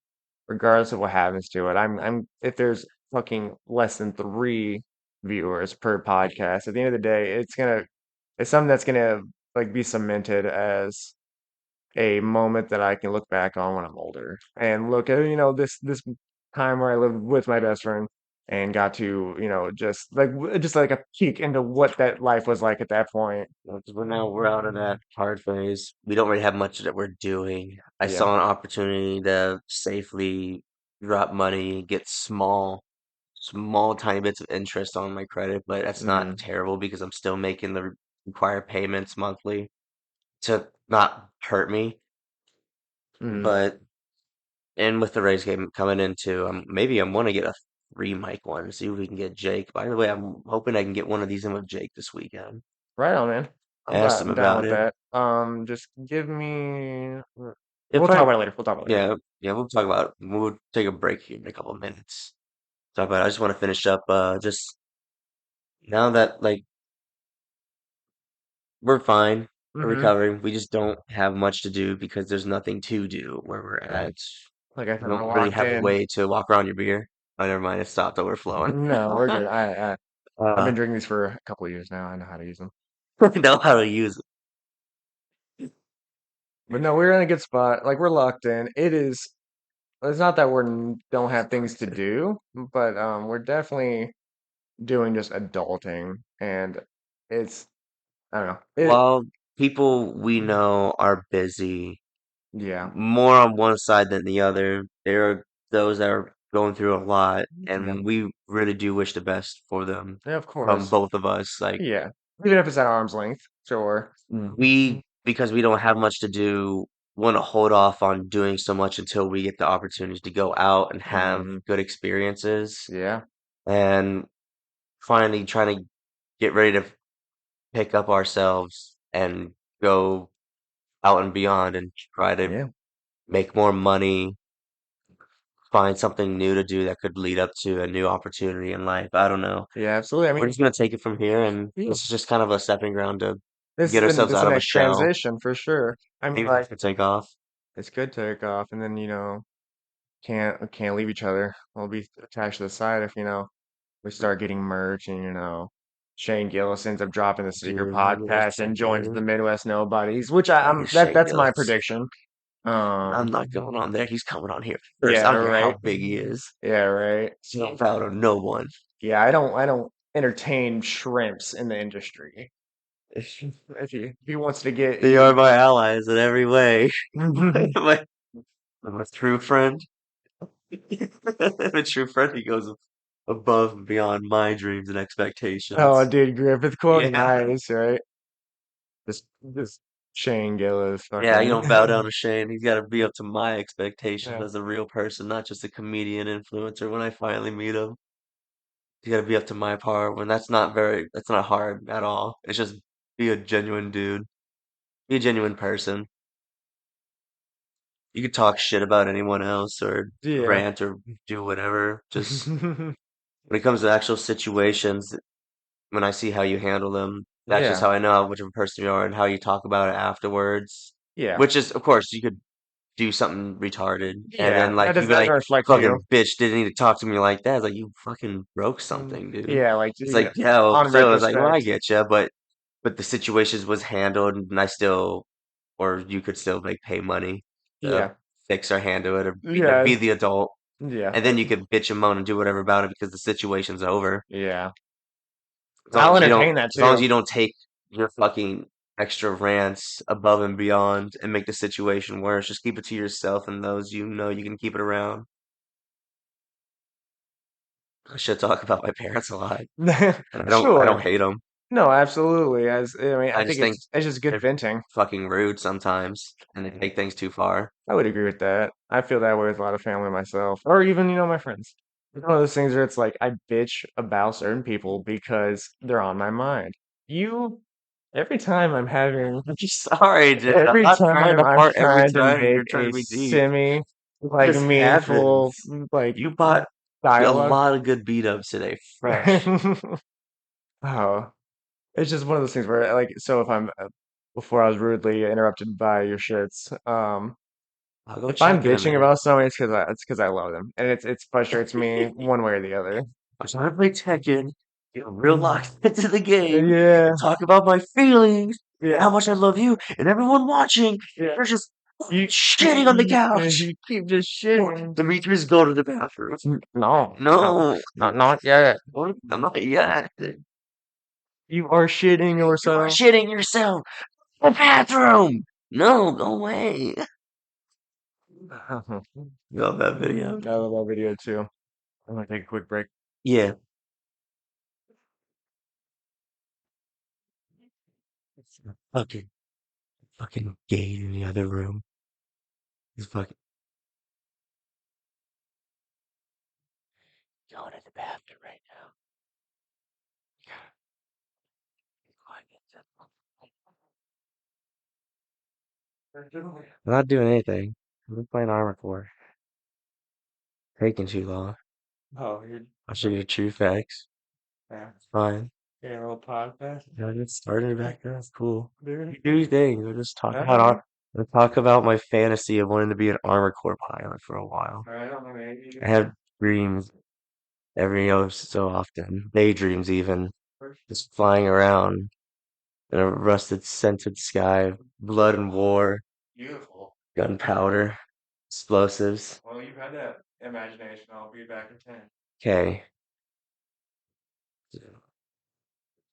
regardless of what happens to it, if there's fucking less than three viewers per podcast, at the end of the day, it's something that's gonna like be cemented as a moment that I can look back on when I'm older and look at, this time where I lived with my best friend and got to, just like a peek into what that life was like at that point. Because we're out of that hard phase. We don't really have much that we're doing. I Yeah. saw an opportunity to safely drop money, get small tiny bits of interest on my credit, but that's not Mm, terrible because I'm still making the required payments monthly to not hurt me. mm. But and with the race game coming into, maybe I'm want to get a three mic one, see if we can get Jake. By the way, I'm hoping I can get one of these in with Jake this weekend. Right on, man. I asked him I'm down about with it. that. Just give me. We'll If talk I, about it later. We'll talk about it later. yeah, yeah, we'll talk about it. We'll take a break here in a couple of minutes. Talk about it. I just want to finish up. Just now that like we're fine, we're Hmm. recovering. We just don't have much to do because there's nothing to do where we're Right. at. Like I We said, don't we're really locked have a in. way to walk around your beer. Oh, never mind. It stopped overflowing. No, we're good. I've uh, been drinking these for a couple of years now. I know how to use them. know how to use But no, we're in a good spot. Like we're locked in. It is. It's not that don't have things to do, but we're definitely doing just adulting, and it's I don't know. While people we know are busy, Yeah, more on one side than the other, there are those that are going through a lot, yeah, and we really do wish the best for them yeah, of from course. both of us. Like Yeah, even if it's at arm's length, sure. we, because we don't have much to do, want to hold off on doing so much until we get the opportunity to go out and have Mm, good experiences, yeah, and finally trying to get ready to pick up ourselves and go out and beyond and try to yeah, make more money, find something new to do that could lead up to a new opportunity in life. I don't know. yeah, absolutely. I We're mean, just gonna take it from here, and yeah, this is just kind of a stepping ground to this get is ourselves this is the out of a next shell. transition for sure. I mean, Maybe we like can take off. it's good to take off, and then can't leave each other. We'll be attached to the side if we start getting merch, and Shane Gillis ends up dropping the Secret Dude, podcast and joins the Midwest Nobodies, which fucking Shane that's my Gillis. prediction. I'm Um, not going on there. He's coming on here first. yeah, I don't care right. how big he is. Yeah, right. He's not proud of no one. Yeah, I don't entertain shrimps in the industry. If he wants to get They are my allies in every way. he, My, my true friend. A true friend, he goes above and beyond my dreams and oh, expectations. dude, Griffith quote, Yeah. nice, right? Just Shane Gillis, Yeah, you fucking don't bow down to Shane. He's got to be up to my expectations yeah, as a real person, not just a comedian influencer when I finally meet him. He's got to be up to my par when that's not hard at all. It's just be a genuine dude, be a genuine person. You could talk shit about anyone else or yeah, rant or do whatever. Just when it comes to actual situations, when I see how you handle them, that's just yeah, how I know how much of a person you are and how you talk about it afterwards. yeah, Which is, of course, you could do something retarded and yeah. then like you'd be That like, doesn't reflect you. fucking bitch didn't need to talk to me like that. It's like you fucking broke something, dude. Yeah, like It's like, yeah, well, on still, it's like, well, I retrospect. get you, but the situations was handled, and I still, or you could still like pay money to Yeah, fix or handle it, or yeah, be the adult, yeah, and then you could bitch and moan and do whatever about it because the situation's over. yeah. As long I'll as you don't, entertain that as long as too. you don't take your fucking extra rants above and beyond and make the situation worse, just keep it to yourself and those you know you can keep it around. I should talk about my parents a lot, and I don't Sure. hate them. No, absolutely. As I mean, I I think just think it's just good they're venting. fucking rude sometimes, and they take things too far. I would agree with that. I feel that way with a lot of family myself, or even, my friends. It's one of those things where it's like I bitch about certain people because they're on my mind. You, every time I'm having, I'm just sorry, dude. I'm every not trying time to I'm fart every trying to time make you're trying a to be deep. semi, It like just meaningful, happens. like You bought a dialogue. lot of good beat ups today, fresh. Oh, it's just one of those things where, like, so if before I was rudely interrupted by your shits, I'll go if I'm check in a bitching minute. about something, it's because I love them, and it's frustrates me one way or the other. I'm trying to play Tekken, get real locked Mm. into the game, Yeah, and talk about my feelings and yeah, how much I love you and everyone watching. yeah, You're just You Shitting on the couch. you keep just shitting. Demetrius, go to the bathroom. No, no, No, not yet. I'm not yet. You are shitting You are yourself. shitting yourself. The bathroom. No, go away. I Love that video. love that video too. I'm gonna take a quick break. Yeah. Fucking, fucking Gage in the other room. He's fucking going to the bathroom right now. I'm not doing anything. I'm playing Armor Core. Taking too long. Oh, you're I'll show you true facts. yeah. It's fine. Yeah, a little podcast. Yeah, get started back there. That's cool. Dude. You do your thing. We'll just talk about Okay. we'll talk about my fantasy of wanting to be an Armor Core pilot for a while. All right, I'm ready. I have dreams every so often, daydreams even, just flying around in a rusted, scented sky of blood and war, Beautiful. gunpowder, explosives. Well, you've had that imagination. I'll be back in 10. Okay,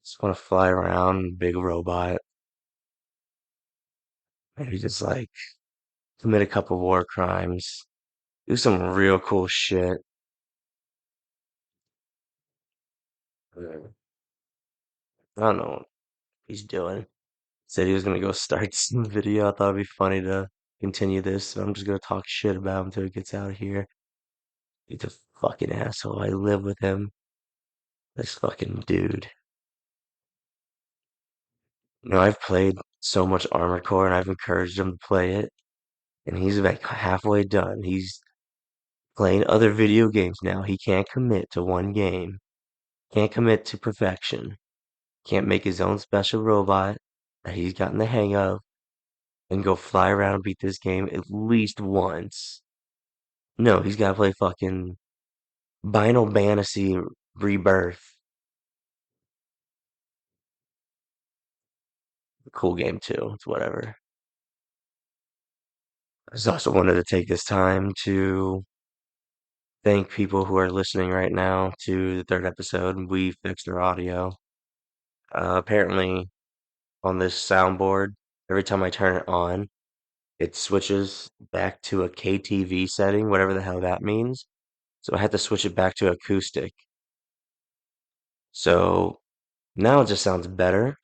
just want to fly around, big robot, maybe just like commit a couple war crimes, do some real cool shit. I don't know what he's doing. Said he was gonna go start some video. I thought it'd be funny to continue this, so I'm just gonna talk shit about him until he gets out of here. He's a fucking asshole. I live with him. This fucking dude. I've played so much Armored Core and I've encouraged him to play it, and he's like halfway done. He's playing other video games now. He can't commit to one game. Can't commit to perfection. Can't make his own special robot that he's gotten the hang of and go fly around and beat this game at least once. No, he's gotta play fucking Final Fantasy Rebirth. Cool game too. It's whatever. I just also wanted to take this time to thank people who are listening right now to the third episode. We fixed our audio. Apparently, on this soundboard, every time I turn it on, it switches back to a KTV setting, whatever the hell that means. So I had to switch it back to acoustic. So now it just sounds better.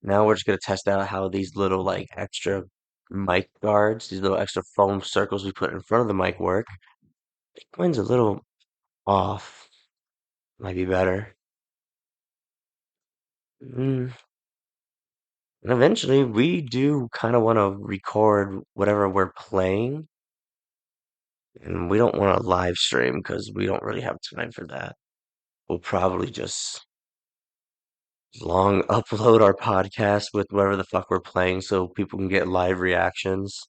Now we're just gonna test out how these little like extra mic guards, these little extra foam circles we put in front of the mic work. Mine's a little off. Might be better. Mm. And eventually, we do kind of want to record whatever we're playing, and we don't want to live stream because we don't really have time for that. We'll probably just long upload our podcast with whatever the fuck we're playing so people can get live reactions.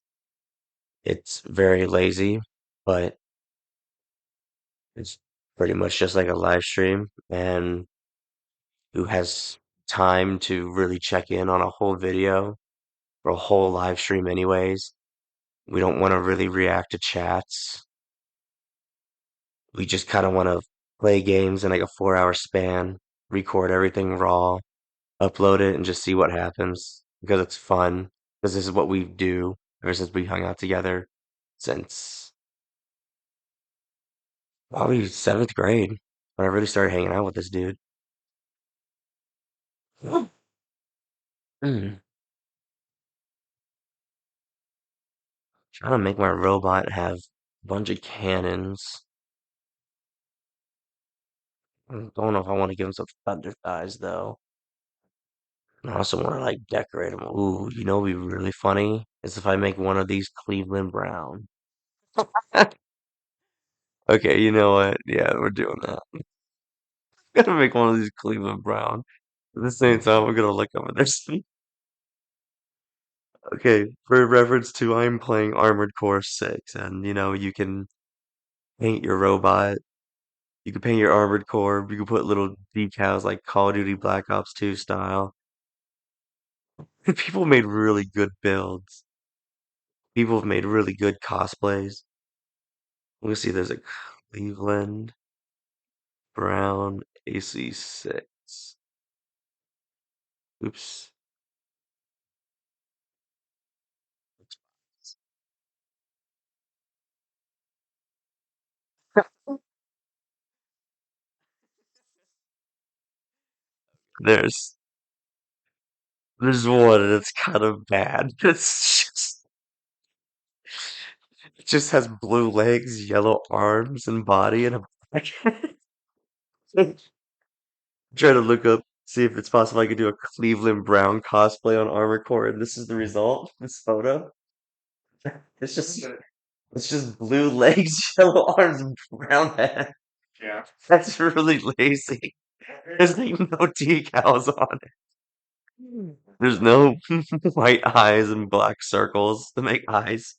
It's very lazy, but it's pretty much just like a live stream. And who has time to really check in on a whole video or a whole live stream, anyways? We don't want to really react to chats. We just kind of want to play games in like a 4 hour span, record everything raw, upload it, and just see what happens because it's fun. Because this is what we do ever since we hung out together since probably seventh grade when I really started hanging out with this dude. Mm. Trying to make my robot have a bunch of cannons. I don't know if I want to give him some thunder thighs though. I also want to like decorate him. Ooh, what would be really funny is if I make one of these Cleveland Brown. Okay, you know what? Yeah, we're doing that. Gotta make one of these Cleveland Brown. At the same time, we're gonna look over this. Okay, for reference to, I'm playing Armored Core 6, and you can paint your robot. You can paint your Armored Core. You can put little decals like Call of Duty Black Ops 2 style. People made really good builds. People have made really good cosplays. Let me see, there's a Cleveland Brown AC6. Oops. There's there's one that's kind of bad. It just has blue legs, yellow arms and body, and a black head. Trying to look up, see if it's possible I could do a Cleveland Brown cosplay on Armor Core, and this is the result. This photo. It's just it's just blue legs, yellow arms, and brown head. Yeah. That's really lazy. There's like no decals on it. There's no white eyes and black circles to make eyes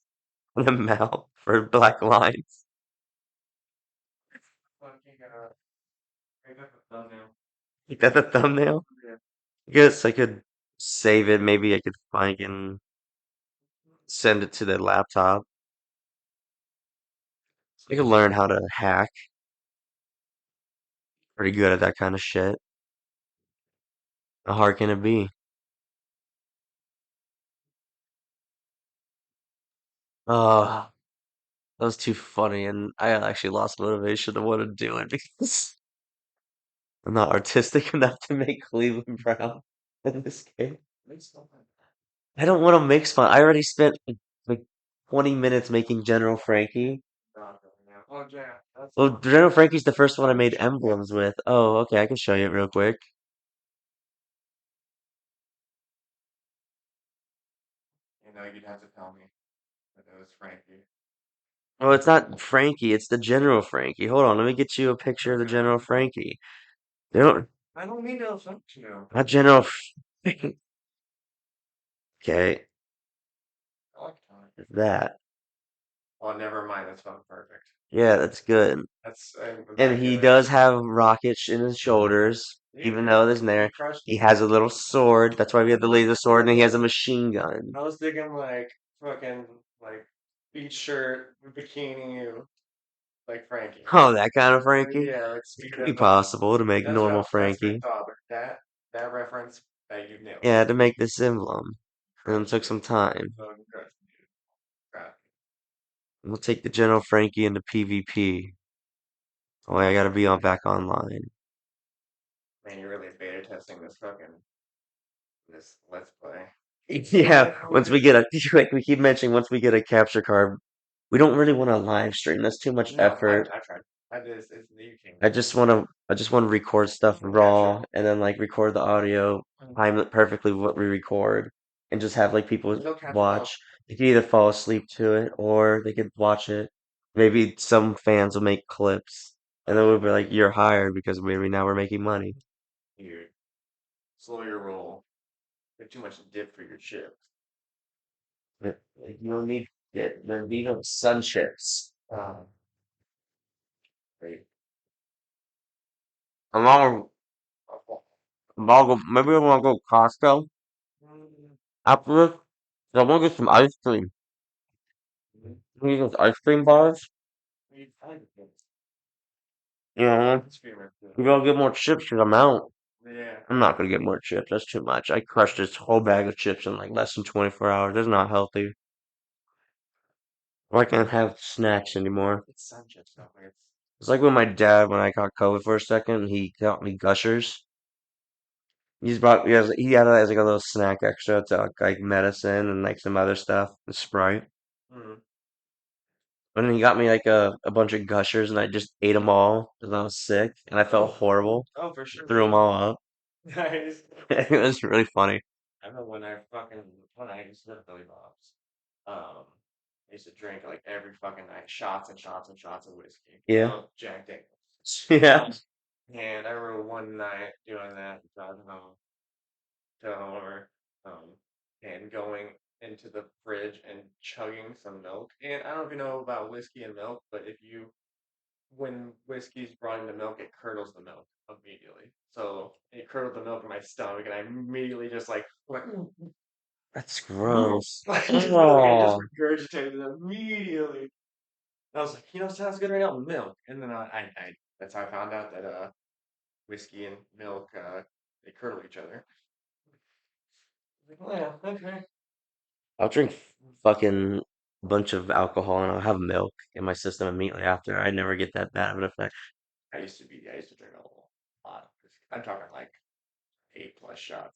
and a mouth for black lines. Fucking, make that the thumbnail. Is that the thumbnail? Yeah. I guess I could save it. Maybe I could find and send it to the laptop. I could learn how to hack. Pretty good at that kind of shit. How hard can it be? Oh, that was too funny, and I actually lost motivation to want to do it because I'm not artistic enough to make Cleveland Brown in this game. I don't want to make fun. I already spent like 20 minutes making General Frankie. Oh, yeah, that's Well, fun. General Frankie's the first one I made emblems with. Oh, okay, I can show you it real quick. You know, you'd have to tell me that it was Frankie. Oh, it's not Frankie, it's the General Frankie. Hold on, let me get you a picture of the Okay. General Frankie. They don't, I don't mean to offend you. not General. Okay, I like time. that. Oh, never mind. That's not perfect. Yeah, that's good. That's And he does have rockets in his shoulders, even though there's there. crushed. He has a little sword. That's why we have the laser sword, and he has a machine gun. I was thinking like fucking like beach shirt, bikini, like Frankie. Oh, that kind of Frankie? Yeah, like It speed could be up. possible to make normal That's what I Frankie. thought, but that reference that you nailed. Yeah, to make this emblem. And it took some time. So good. Crap. We'll take the General Frankie into PvP. Oh, wait, I gotta be on back online. Man, you're really beta testing this fucking this let's play. Yeah, once we get a, like we keep mentioning, once we get a capture card, we don't really want to live stream. That's too much No, effort. I tried. I did. It's you can I just want to record stuff capture. raw and then like record the audio, time it perfectly what we record, and just have like people There's no capture mode. watch. They can either fall asleep to it or they could watch it. Maybe some fans will make clips, and then we'll be like, "You're hired because maybe now we're making money." Here, slow your roll. Get too much dip for your chips. Like, you don't need it. There be no sun chips. Great. I'm all, maybe I want to go to Costco after this. So I want to get some ice cream. Can you get those ice cream bars? You know, we're gonna get more chips because I'm out. Yeah. I'm not gonna get more chips. That's too much. I crushed this whole bag of chips in like less than 24 hours. That's not healthy. I can't have snacks anymore. It's sun chips though. It's like when my dad, when I caught COVID for a second, he got me Gushers. He had it as like a little snack extra to like medicine and like some other stuff, and Sprite. Mm. And then he got me like a bunch of Gushers, and I just ate them all because I was sick, and I felt horrible. Oh, for sure. Threw them all up. Nice. It was really funny. I remember when I used to live Billy Bob's, I used to drink like every fucking night, shots and shots and shots of whiskey. Yeah. Jack Daniels. Yeah. And I remember one night doing that, driving home to Homer, and going into the fridge and chugging some milk. And I don't know if you know about whiskey and milk, but when whiskey's brought into milk, it curdles the milk. immediately. So it curdled the milk in my stomach, and I immediately just like went, That's gross. like I just Oh. regurgitated it immediately. I was like, sounds good right now, milk. And then that's how I found out that whiskey and milk they curdle each other. Like, oh yeah, okay. I'll drink fucking bunch of alcohol and I'll have milk in my system immediately after. I never get that bad of an effect. I used to drink a lot of whiskey. I'm talking like 8+ shots.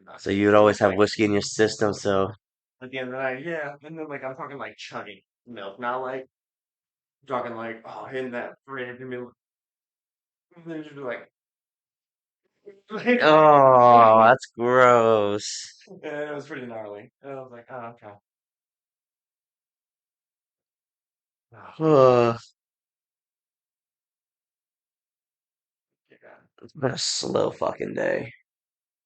Not So kidding. you'd And always it's have like whiskey in your system, so at the end of the night, yeah. And then like I'm talking like chugging milk, not like talking like oh hitting that fridge and then just be like, oh, that's gross. yeah, it was pretty gnarly. And I was like, oh okay. Oh, Ugh, yeah. it's been a slow fucking day.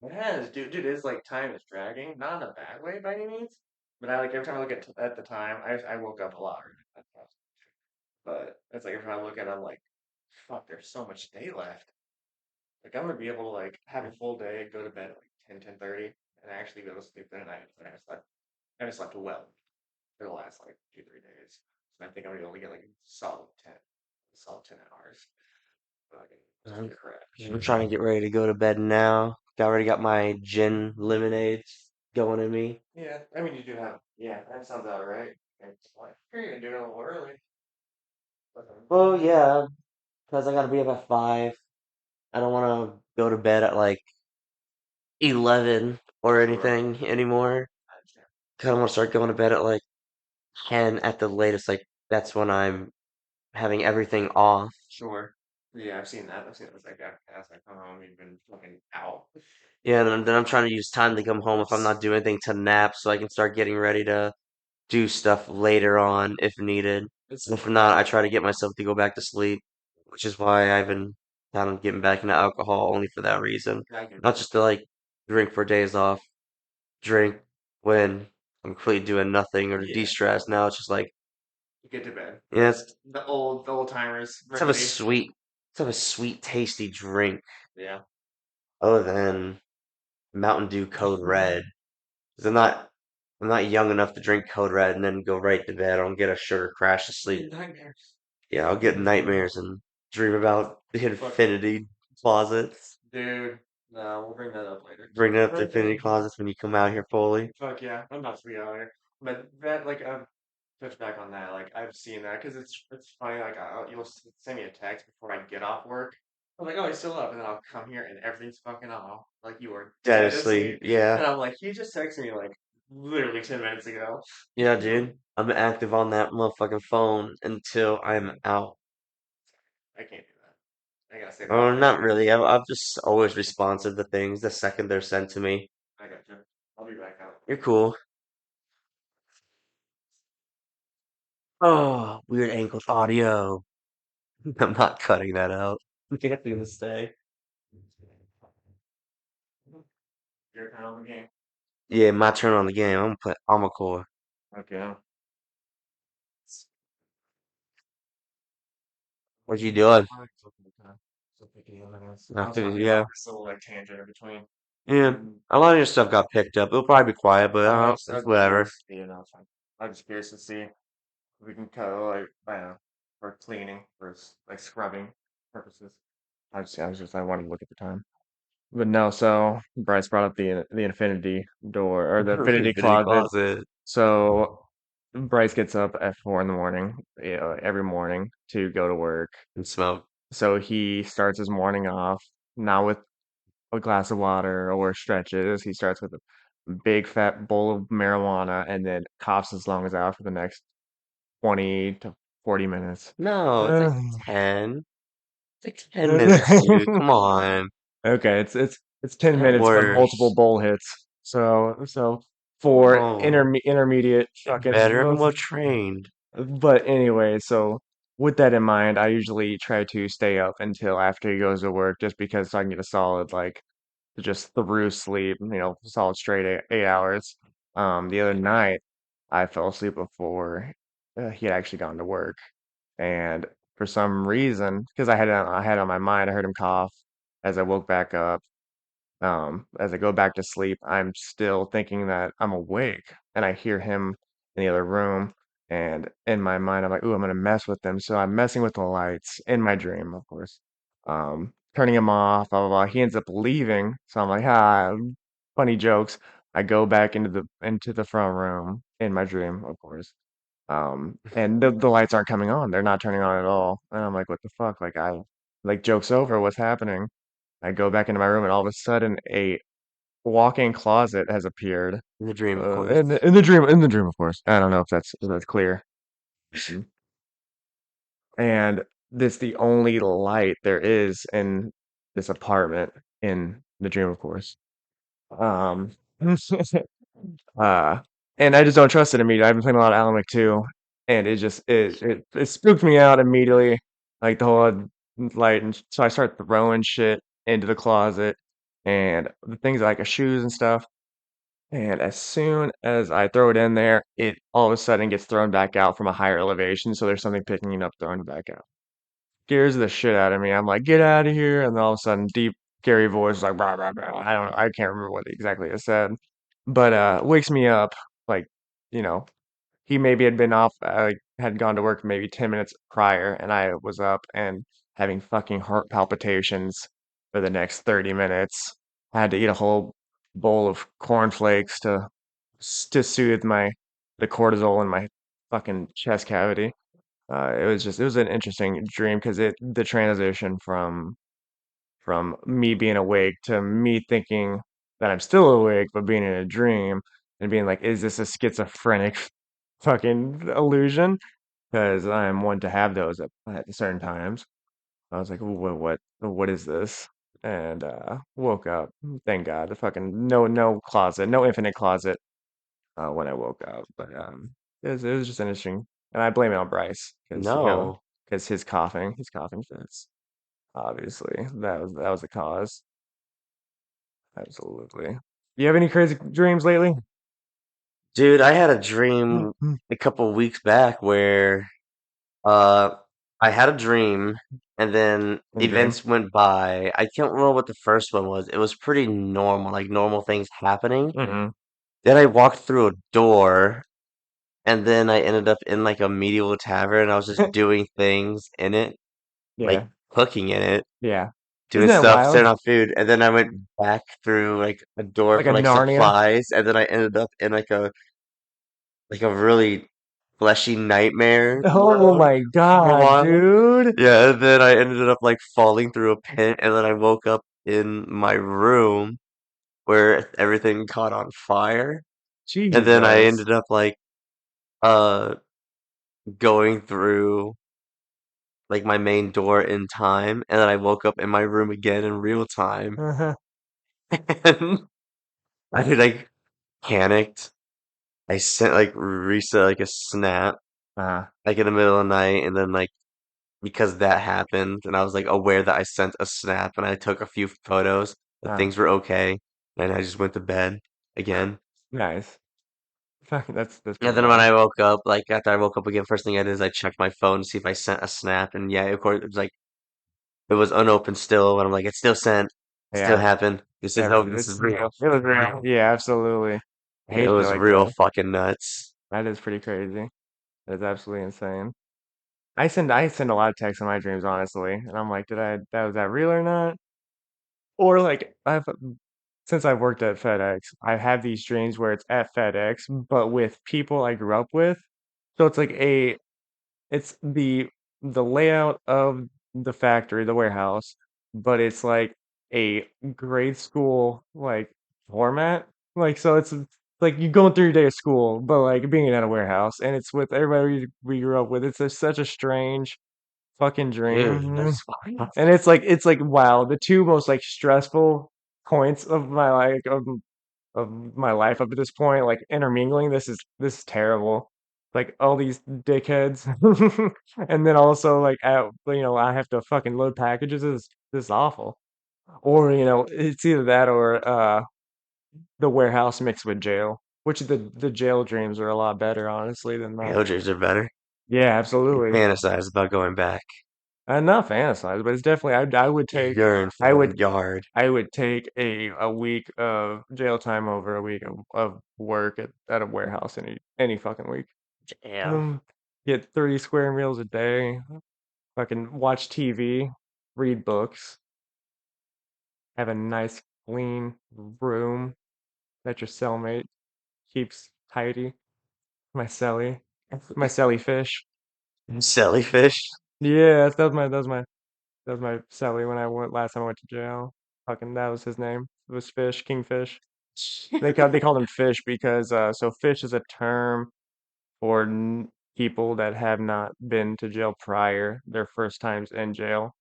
It has, dude. It's like time is dragging, not in a bad way by any means. But I like every time I look at the time, I woke up a lot earlier. But it's like every time I look at it, I'm like, fuck, there's so much day left. Like I'm gonna be able to like have a full day, go to bed at like 10:30, and actually go to sleep that night. I haven't slept well for the last like 2, 3 days. So I think I'm gonna be able to get like a solid 10 hours. But I can just I'm, get crashed. I'm trying to get ready to go to bed now. Already got my gin lemonade going in me. Yeah, I mean you do have. Yeah, that sounds about right. It's like you're gonna do it a little early. But, Well, yeah, because I gotta be up at 5. I don't want to go to bed at like 11 or sure. anything anymore. Kind of want to start going to bed at like 10 at the latest. Like that's when I'm having everything off. Sure. Yeah, I've seen that. I've seen it. It's like as I come home, you've been fucking out. Yeah, and then I'm trying to use time to come home if I'm not doing anything to nap so I can start getting ready to do stuff later on if needed. It's And if not, I try to get myself to go back to sleep, which is why I've been kind of getting back into alcohol only for that reason. I get Not just to like drink for days off, drink when I'm completely doing nothing or to yeah. de-stress. Now it's just like, Get to bed. yeah, The old timers let's have a remedy. sweet, let's have a sweet, tasty drink Yeah. other than Mountain Dew Code Red. 'Cause I'm not young enough to drink Code Red and then go right to bed. I'll get a sugar crash to sleep. Nightmares. Yeah, I'll get nightmares and dream about the Fuck, infinity closets. dude. No, we'll bring that up later. Bring up the Okay. infinity closets when you come out here fully. Fuck yeah, I'm about to be out here. But that like touch back on that. Like I've seen that because it's funny. Like you'll send me a text before I get off work. I'm like, oh, he's still up, and then I'll come here and everything's fucking off. Like you are Dead dead asleep. asleep, Yeah. and I'm like, he just texted me like literally 10 minutes ago. Yeah, dude. I'm active on that motherfucking phone until I'm out. I can't do that. I gotta stay the Oh, fuck not awake. really. I've just always responsive to things the second they're sent to me. I got you. I'll be back out. You're cool. Oh, weird ankle audio. I'm not cutting that out. It's gonna stay. Your turn on the game. Yeah, my turn on the game. I'm gonna put Armacore. Okay. What you doing? Alright, so picky, I I was figured, talking about yeah. this little like tangent in between. Yeah. A lot of your stuff got picked up. It'll probably be quiet, but I it's was whatever. curious. Yeah, no, it's fine. I'm just curious to see if we can cut like I don't know for cleaning for like scrubbing purposes. I wanted to look at the time. But no, so Bryce brought up the infinity door or the infinity Infinity closet. closet So Bryce gets up at 4 in the morning, every morning to go to work. and smoke. So he starts his morning off not with a glass of water or stretches. He starts with a big fat bowl of marijuana and then coughs his lungs out for the next 20 to 40 minutes. No, it's like Uh, 10. It's like 10 minutes, dude. Come on. okay, it's 10 At minutes, but multiple worst. bowl hits. So for Oh, intermediate get fucking better and well trained. but anyway, so with that in mind, I usually try to stay up until after he goes to work just because so I can get a solid like just through sleep, solid straight 8 hours. The other night I fell asleep before he had actually gone to work, and for some reason, because I had it on my mind. I heard him cough as I woke back up. As I go back to sleep, I'm still thinking that I'm awake, and I hear him in the other room. And in my mind, I'm like, "Ooh, I'm gonna mess with them." So I'm messing with the lights in my dream, of course. Turning him off, blah blah blah. He ends up leaving, so I'm like, "Ah, funny jokes." I go back into the front room in my dream, of course. And the lights aren't coming on. They're not turning on at all. And I'm like, "What the fuck?" Like, joke's over. What's happening? I go back into my room, and all of a sudden, a walk-in closet has appeared. In the dream, of course. In the dream, of course. I don't know if that's clear. Mhm. And this the only light there is in this apartment in the dream, of course. Um, uh, and I just don't trust it immediately. I've been playing a lot of Alan Wake 2, and it spooked me out immediately, like the whole light, and so I start throwing shit into the closet and the things like shoes and stuff. And as soon as I throw it in there, it all of a sudden gets thrown back out from a higher elevation. So there's something picking it up, throwing it back out. Scares the shit out of me. I'm like, get out of here. And then all of a sudden, deep, scary voice like, blah, blah, blah. I don't know. I can't remember what exactly it said. But wakes me up like, you know, he maybe had been off, had gone to work maybe 10 minutes prior, and I was up and having fucking heart palpitations for the next 30 minutes. I had to eat a whole bowl of cornflakes to soothe the cortisol in my fucking chest cavity. It was an interesting dream because the transition from me being awake to me thinking that I'm still awake but being in a dream and being like, is this a schizophrenic fucking illusion? Because I am one to have those at certain times. I was like, what is this? And woke up. Thank God. The fucking no closet, no infinite closet when I woke up. But it was just interesting, and I blame it on Bryce because No. his coughing fits. Obviously, that was the cause. Absolutely. You have any crazy dreams lately? Dude, I had a dream a couple weeks back where uh I had a dream and then In dream. events went by. I can't remember what the first one was. It was pretty normal, like normal things happening. Hmm. Then I walked through a door and then I ended up in like a medieval tavern. I was just doing things in it, like Yeah, cooking in it, yeah. Isn't doing that stuff, wild? setting off food, and then I went back through like a door Like a for like Narnia. supplies, and then I ended up in like a really fleshy nightmare Oh world my for a God, while. dude. Yeah, and then I ended up like falling through a pit, and then I woke up in my room where everything caught on fire, and then I Jesus. ended up like uh going through like my main door in time, and then I woke up in my room again in real time, Uh-huh. and I like panicked. I sent like reset like a snap Uh-huh. like in the middle of the night, and then like because that happened, and I was like aware that I sent a snap, and I took a few photos that Uh-huh. things were okay, and I just went to bed again. Nice. Fuck, that's And pretty then when nice. I woke up, like after I woke up again, first thing I did is I checked my phone to see if I sent a snap, and yeah, of course it was like it was unopened still, and I'm like, it's still sent, still Yeah. happened. This is Yeah, hope. This is it's real. it was real. Yeah, absolutely. I It hate shit was like real that. fucking nuts. That is pretty crazy. That's absolutely insane. I send a lot of texts in my dreams, honestly, and I'm like, that was that real or not? Or like since I've worked at FedEx, I have these dreams where it's at FedEx, but with people I grew up with. So it's like it's the layout of the factory, the warehouse, but it's like a grade school like format. Like so it's like you going through your day of school, but like being at a warehouse, and it's with everybody we grew up with. It's just such a strange fucking Dude, dream. that's fine. And it's like wow, the two most like stressful points of my my life up to this point, like intermingling. This is terrible. Like all these dickheads, and then also like I have to fucking load packages. This is awful. Or it's either that or the warehouse mixed with jail, which the jail dreams are a lot better, honestly, than that. Real dreams are better. Yeah, I absolutely. fantasize about going back. I'm not fantasized, but it's definitely I would take You're in I would front yard. I would take a week of jail time over a week of work at a warehouse any fucking week. Damn. Um, get 30 square meals a day, fucking watch TV, read books, have a nice clean room that your cellmate keeps tidy. My celly, my celly fish. Jellyfish. Yeah, that was my celly when I went last time I went to jail. Fucking that was his name. It was Fish, Kingfish. They called him Fish because so fish is a term for people that have not been to jail prior, their first times in jail.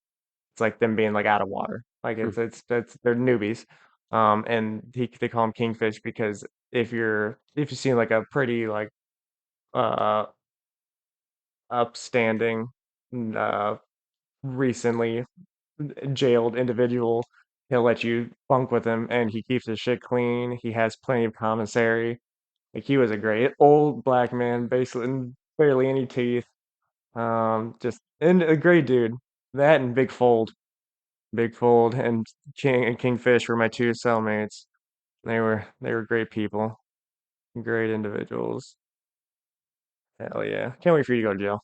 It's like them being like out of water. Like it's they're newbies. And they call him Kingfish because if you seem like a pretty like uh upstanding uh recently jailed individual, he'll let you bunk with him and he keeps his shit clean. He has plenty of commissary. Like he was a great old black man, basically barely any teeth. Just and a great dude. That and Big Fold and Kingfish were my two cellmates. They were great people, great individuals. Hell yeah! Can't wait for you to go to jail.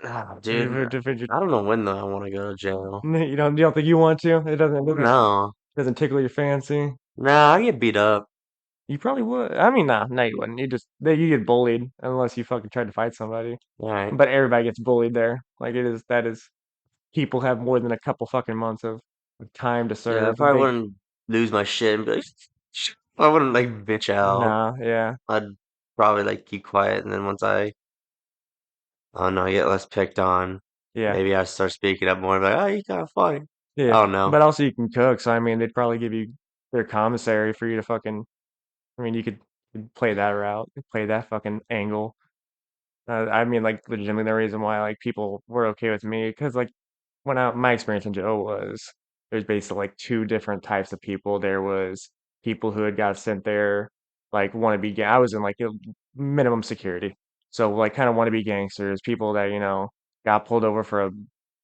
Ah, dude, You I don't know when though I want to go to jail. you don't think you want to? No, Doesn't tickle your fancy. nah, I get beat up. You probably would. I mean, nah, no, you wouldn't. You get bullied unless you fucking tried to fight somebody. All right. But everybody gets bullied there. Like that is people have more than a couple fucking months of time to Yeah, serve. if I wouldn't lose my shit and be like, I wouldn't like bitch out. Nah, yeah, I'd probably like keep quiet, and then once I don't know, I get less picked on, yeah, maybe I start speaking up more. Like, oh, you kind of funny. yeah. I don't know. But also you can cook, so I mean, they'd probably give you their commissary for you to fucking. I mean, you could play that route, play that fucking angle. I mean, like legitimately the reason why like people were okay with me because like my experience in jail was there's basically like two different types of people. There was people who had got sent there like want to be I was in like minimum security, so like kind of want to be gangsters. People that got pulled over for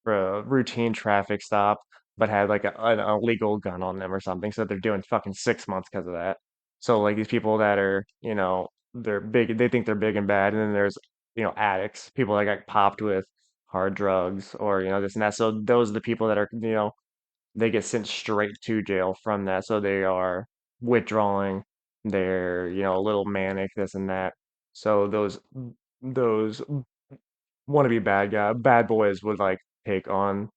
a routine traffic stop, but had like an illegal gun on them or something. So they're doing fucking 6 months because of that. So like these people that are they're big, they think they're big and bad, and then there's addicts, people that got popped with hard drugs or this and that. So those are the people that are they get sent straight to jail from that. So they are withdrawing, they're a little manic, this and that. So those wannabe bad boys would like take on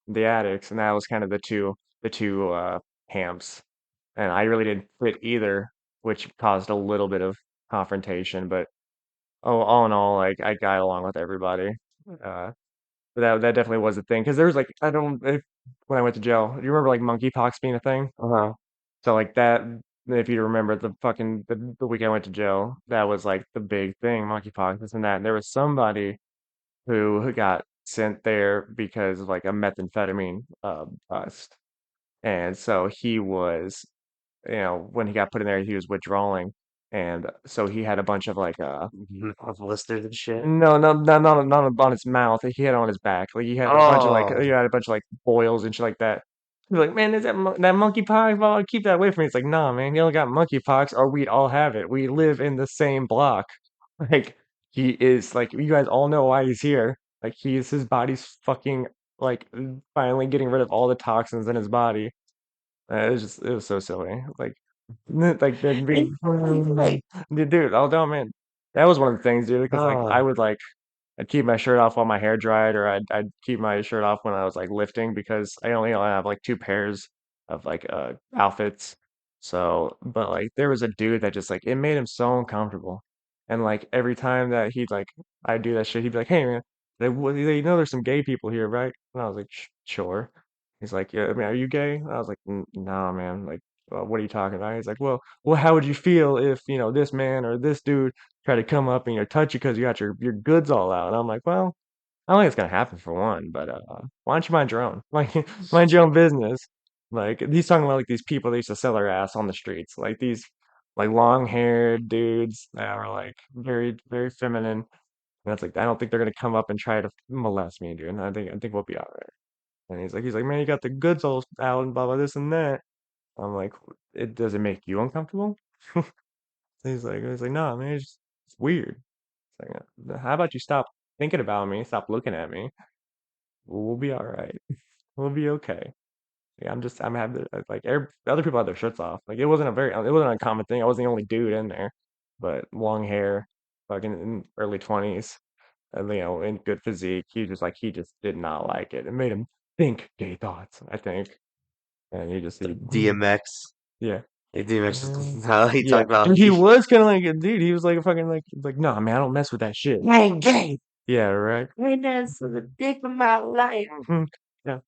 the addicts, and that was kind of the two camps. And I really didn't fit either, which caused a little bit of confrontation. But all in all, like I got along with everybody. Uh, but that definitely was a thing because there was like I don't if when I went to jail. Do you remember like monkeypox being a thing? Uh-huh. So like that, if you remember the week I went to jail, that was like the big thing, monkeypox, this and that. And there was somebody who got sent there because of like a methamphetamine bust, and so he was, when he got put in there, he was withdrawing, and so he had a bunch of like Blisters and shit. no, no, not on his mouth. He had it on his back. Like Oh, he had a bunch of like boils and shit like that. He's like, man, is that monkeypox? Well, keep that away from me. It's like, nah, man, you only got monkeypox, or we'd all have it. We live in the same block. Like he is like you guys all know why he's here. Like his body's fucking like finally getting rid of all the toxins in his body. It was so silly. Like they'd be, right. dude, oh no, man, that was one of the things, dude. Because like Oh, I'd keep my shirt off while my hair dried, or I'd keep my shirt off when I was like lifting because I only have like two pairs of like outfits. So, but like there was a dude that just like it made him so uncomfortable, and like every time that he'd like I do that shit, he'd be like, "Hey man, there's some gay people here, right?" And I was like, "Sure." He's like, "Yeah, I mean, are you gay?" And I was like, Nah, man. Like, what are you talking about?" He's like, well, how would you feel if this man or this dude try to come up and touch you because you got your goods all out?" And I'm like, well, I don't think it's gonna happen for one, but why don't you mind your own? Like, mind your own business. Like he's talking about like these people that used to sell their ass on the streets, like these like long haired dudes that are like very very feminine, And it's like I don't think they're gonna come up and try to molest me, dude. I think we'll be all right. And he's like, man, you got the goods all out and blah blah this and that. I'm like, it does it make you uncomfortable? He's like, no, man, it's weird. It's like, how about you stop thinking about me, stop looking at me. We'll be all right. We'll be okay. Yeah, I'm having like the other people had their shirts off. Like it wasn't a uncommon thing. I wasn't the only dude in there, but long hair, fucking in early 20s, and in good physique. He just did not like it. It made him think gay thoughts, I think, and Like DMX. yeah. Like DMX Mm, is how he yeah, talked about dude, he was kind of like a dude. He was like a fucking like, no, man, I don't mess with that shit. I ain't gay. Yeah, right. Ain't that for the dick of my life. Mhm. Yeah,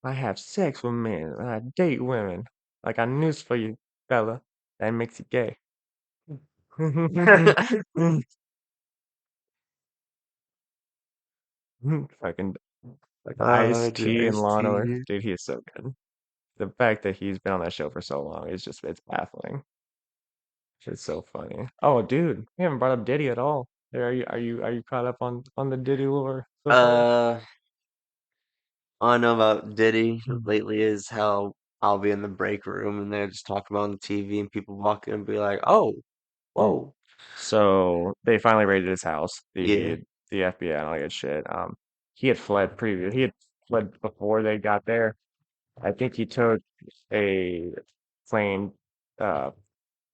I have sex with men. And I date women. I got news for you, fella. That makes you gay. Fucking like Oh, Ice-T and Lana, dude. dude, he is so good. The fact that he's been on that show for so long is just it's baffling. It's so funny. Oh, dude, we haven't brought up Diddy at all. Are you caught up on the Diddy lore so far? Uh, all I know about Diddy Hmm. lately is how I'll be in the break room and they're just talking about on the TV and people walk in and be like, "Oh, whoa, So they finally raided his house. yeah." The FBI and all that shit. He had fled previous. He had fled before they got there. I think he took a plane, uh,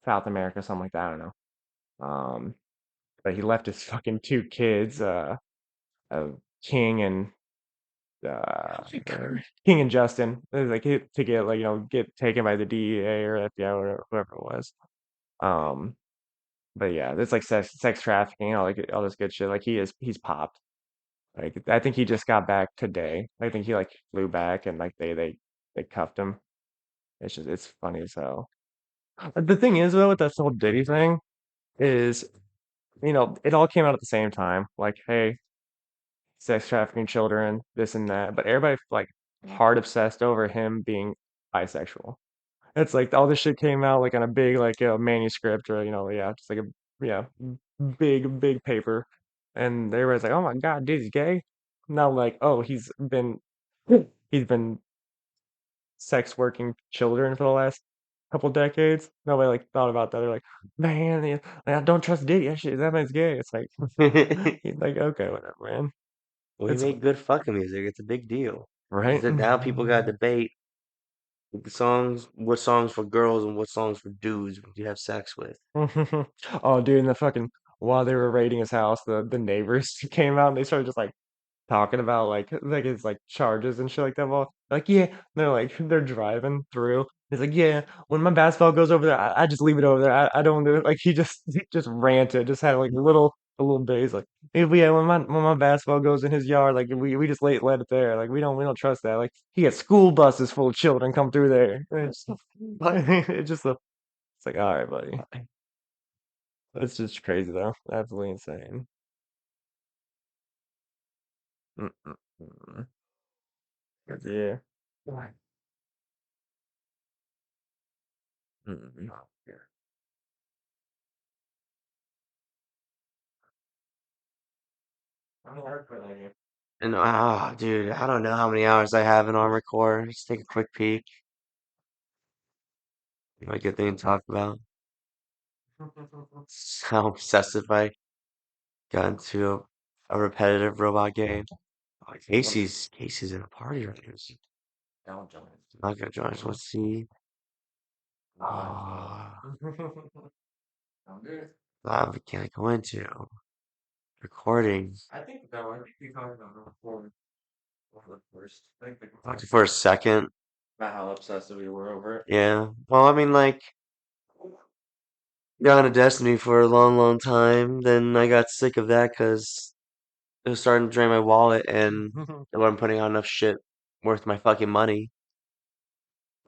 South America, something like that. I don't know. But he left his fucking two kids, uh, King and uh, King and Justin, to get get taken by the DEA or FBI or whoever it was. Um, but yeah, it's like sex trafficking, all this good shit. Like he's popped. Like I think he just got back today. I think he like flew back and like they cuffed him. It's funny as hell. The thing is though with that whole Diddy thing is it all came out at the same time. Like hey, sex trafficking children, this and that. But everybody like hard obsessed over him being bisexual. It's like all this shit came out like on a big like manuscript or yeah, just like a yeah, big paper. And everybody's like, "Oh my God, dude, he's gay." Not like, "Oh, he's been sex working children for the last couple decades." Nobody like thought about that. They're like, "Man, yeah, like, I don't trust Diddy. That man's gay." It's like he's like, "Okay, whatever, man." We It's make good fucking music. It's a big deal. Is right. that now people got to debate the songs, what songs for girls and what songs for dudes would you have sex with? Oh, dude, and the fucking while they were raiding his house, the neighbors came out and they started just like talking about like his like charges and shit like that. Well, like yeah, and they're like they're driving through. He's like, yeah, when my basketball goes over there, I just leave it over there. I don't do it. Like he just ranted, just had like a little bit. He's like, yeah, when my basketball goes in his yard, like we just let it there. Like we don't trust that. Like he had school buses full of children come through there. What? It's just it's like all right, buddy. It's just crazy though. Absolutely insane. Mm-mm-mm. Yeah. Mm-mm. And dude, I don't know how many hours I have in Armored Core. Let's take a quick peek. Like good thing to talk about. How obsessive I got into a repetitive robot game. Oh, Casey's in a party right now. Not gonna join us. Let's see. Ah, we can't go into recording. Talked for a second. About how obsessive we were over it. Yeah. Well, I mean, like, got into Destiny for a long, long time. Then I got sick of that because it was starting to drain my wallet and I wasn't putting out enough shit worth my fucking money.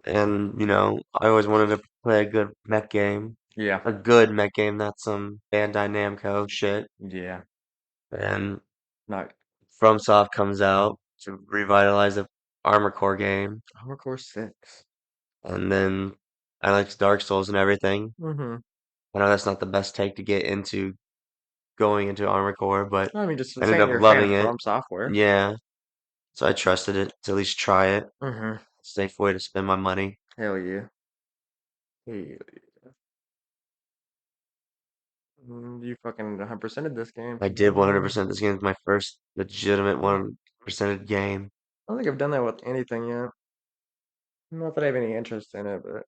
And, I always wanted to play a good mech game. Yeah. A good mech game, not some Bandai Namco shit. Yeah. And Not FromSoft comes out to revitalize the Armor Core game. Armor Core 6. And then I like Dark Souls and everything. Mm-hmm. I know that's not the best take to get into going into Armored Core, but I mean, just I ended saying up you're a fan of loving it. From Software. Yeah, so I trusted it to at least try it. Mm-hmm. Safe way to spend my money. Hell yeah. Hey, you fucking 100%ed this game, I so did good on you. 100%. This game is my first legitimate 100% game. I don't think I've done that with anything yet. Not that I have any interest in it, but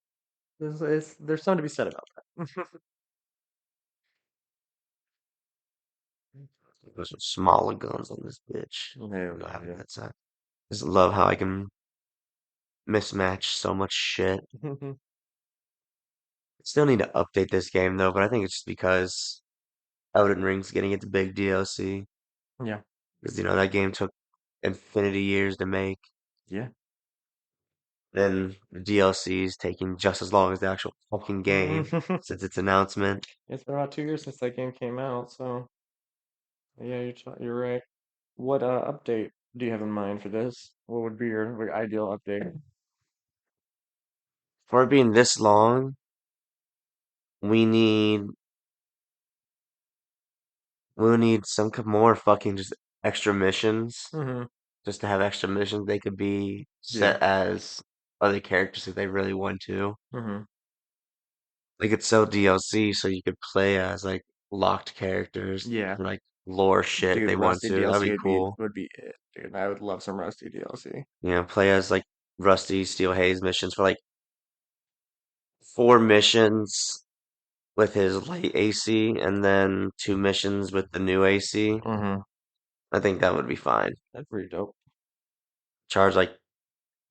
there's something to be said about that. There's some smaller guns on this bitch. Hell I'm not having yeah. that side. Just love how I can mismatch so much shit. Still need to update this game though, but I think it's just because Elden Ring's getting its big DLC. Yeah. Because that game took infinity years to make. Yeah. Then the DLC is taking just as long as the actual fucking game since its announcement. It's been about 2 years since that game came out, so yeah, you're right. What update do you have in mind for this? What would be your ideal update? For it being this long, we need we'll need more fucking just extra missions. Mm-hmm. Just to have extra missions, they could be Yeah. set as other characters if they really want to. Mm-hmm. They could sell DLC so you could play as like locked characters Yeah. and like lore shit if Dude, they want Rusty to. That'd DLC be would be cool. would be it, dude. I would love some Rusty DLC. Play as like Rusty Steel Haze missions for like 4 missions with his light AC and then 2 missions with the new AC. Mm-hmm. I think that would be fine. That's pretty dope. Charge like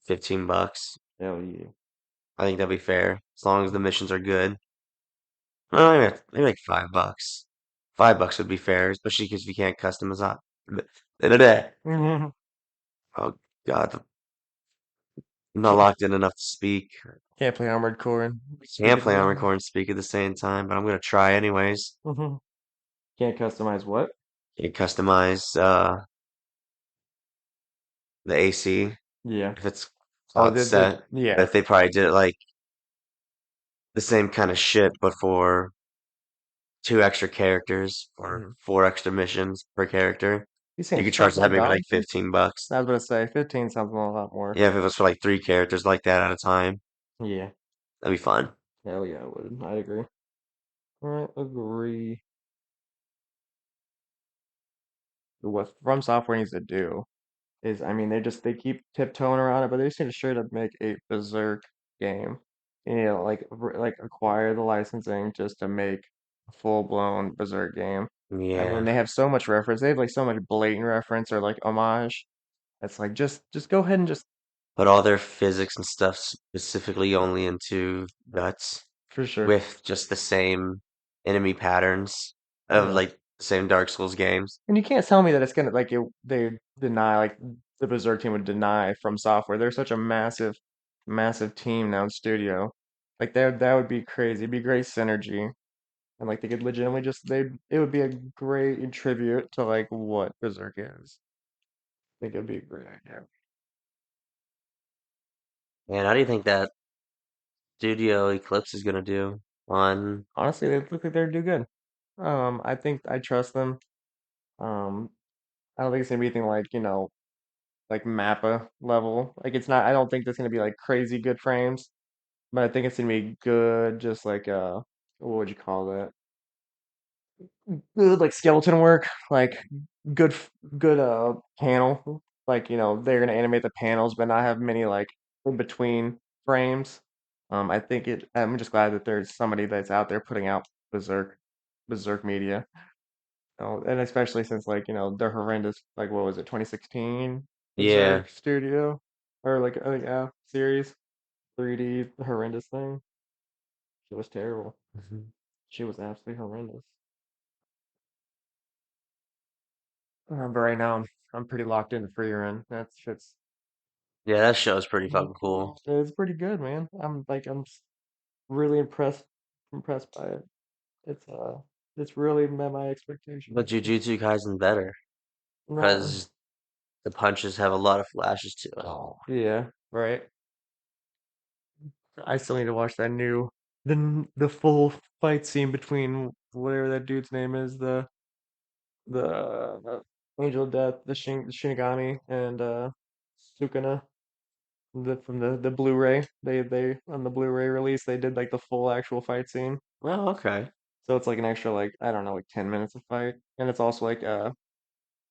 $15. Hell yeah. I think that'd be fair as long as the missions are good. Well, maybe like $5. $5 would be fair, especially because you can't customize it. Mm-hmm. Oh God, I'm not locked in enough to speak. Can't play Armored Core and speak Can't at the play on same time. record and speak at the same time, but I'm gonna try anyways. Mm-hmm. Can't customize what? You can customize the AC Yeah. if it's how Oh, it's the set. But yeah. if they probably did it like the same kind of shit, but for 2 extra characters or Mm-hmm. 4 extra missions per character, You saying you could charge that maybe like $5? $15. I was gonna say 15 sounds a lot more. Yeah, if it was for like 3 characters like that at a time, Yeah. that'd be fun. Hell yeah, I would. I'd agree. I agree. What From Software needs to do is, I mean, they keep tiptoeing around it, but they just need to straight up make a Berserk game. Like acquire the licensing just to make a full-blown Berserk game. And when Yeah, they have so much reference, they have like so much blatant reference or like homage. It's like just go ahead and just but all their physics and stuff specifically only into guts for sure. with just the same enemy patterns of Yeah. like the same Dark Souls games. And you can't tell me that it's gonna they deny like the Berserk team would deny From Software. They're such a massive team now in studio. Like that would be crazy. It'd be great synergy. And like they could legitimately just they it would be a great tribute to like what Berserk is. I think it'd be a great idea. And how do you think that Studio Eclipse is gonna do on? Honestly, they look like they're do good. I think I trust them. Um, I don't think it's gonna be anything like, like Mappa level. Like it's not I don't think that's gonna be like crazy good frames. But I think it's gonna be good, just like what would you call that? Good like skeleton work, like good panel. Like, they're gonna animate the panels but not have many like in between frames. I'm just glad that there's somebody that's out there putting out Berserk media. And especially since like, they're horrendous, like what was it, 2016 Yeah. Berserk Studio? Or like yeah, series, 3D horrendous thing. It was terrible. Mhm. She was absolutely horrendous. But right now, I'm pretty locked into free run. That's shit's Yeah, that show's pretty fucking cool. it's pretty good, man. Really impressed by it. It's it's really met my But expectations. Jujutsu Kaisen better No, because the punches have a lot of flashes to it. oh yeah, right. I still need to watch that the full fight scene between whatever that dude's name is. the Angel of Death, the Shinigami, and Sukuna. From the Blu-ray, they on the Blu-ray release they did like the full actual fight scene. Oh, okay. So it's like an extra like I don't know like 10 minutes of fight, and it's also like you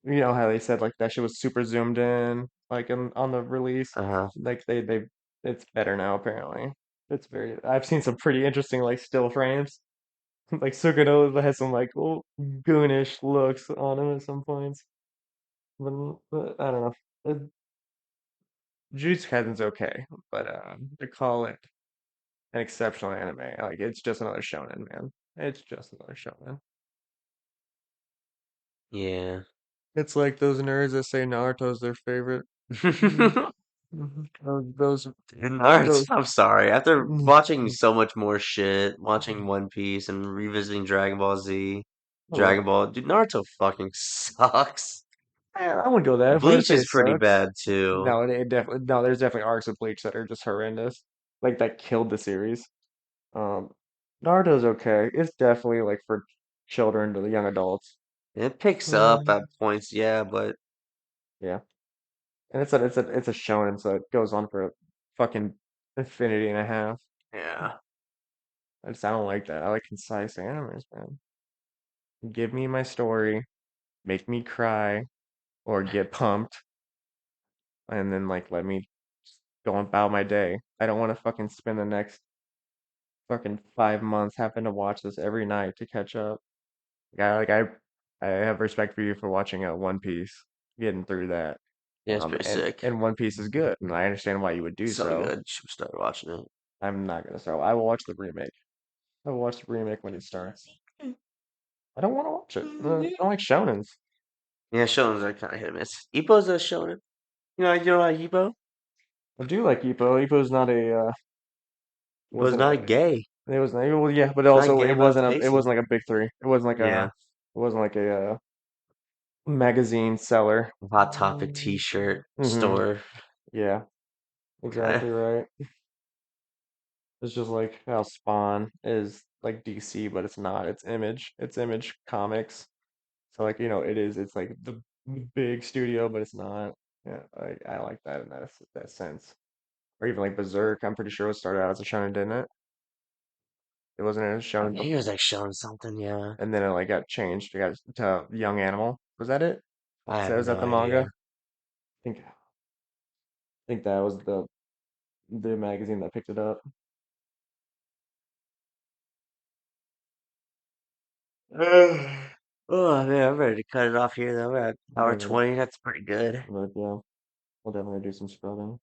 know how they said like that shit was super zoomed in like on the release, Uh-huh. like they it's better now apparently. It's very I've seen some pretty interesting like still frames. Like Sukuna has some like goonish looks on him at some points, but I don't know. Jujutsu Kaisen's okay, but to call it an exceptional anime. Like it's just another shonen, man. It's just another shonen. Yeah. It's like those nerds that say Naruto's their favorite. Mhm, mhm. Dude, Naruto, Those. I'm sorry. After Mhm. watching so much more shit, watching One Piece and revisiting Dragon Ball Z, I love. Dude, Naruto fucking sucks. I wouldn't go that far to Bleach say is it pretty sucks. bad too. No, it definitely no. There's definitely arcs of Bleach that are just horrendous, like that killed the series. Um, Naruto's okay. It's definitely like for children to the young adults. It picks up Mm. at points, yeah, but Yeah, and it's a shonen, so it goes on for a fucking infinity and a half. yeah. I don't like that. I like concise animes, man. Give me my story, make me cry or get pumped, and then like let me just go about my day. I don't want to fucking spend the next fucking 5 months having to watch this every night to catch up. I have respect for you for watching One Piece, getting through that. Yeah, it's pretty And sick. One Piece is good, and I understand why you would do So so. good. You should start watching it. I'm not gonna start. I will watch the remake. I will watch the remake when it starts. I don't want to watch it. I don't like shonens. Yeah, shonens are kind of hit or miss. Ippo's a shonen. You know like Ippo? I do like Ippo. Ippo's not a Ippo's wasn't a not gay. it was not well yeah, but It's not also gay it emancipation. wasn't like a big three. Yeah. It wasn't like a magazine seller. Hot Topic t-shirt Hmm. store. Yeah, Okay. exactly right. It's just like how Spawn is like DC, but it's not. It's Image. It's Image Comics. So like it is. It's like the big studio, but it's not. Yeah, I like that in that sense. Or even like Berserk. I'm pretty sure it started out as a shonen, didn't it? It wasn't a I shonen, think he was like showing something, yeah. and then it like got changed. It got to Young Animal. Was that it? I So have was no that the manga? idea. I think that was the magazine that picked it up. Oh man, I'm ready to cut it off here though. We're at hour Whatever. 20. That's pretty good. But yeah, we'll definitely do some scrolling.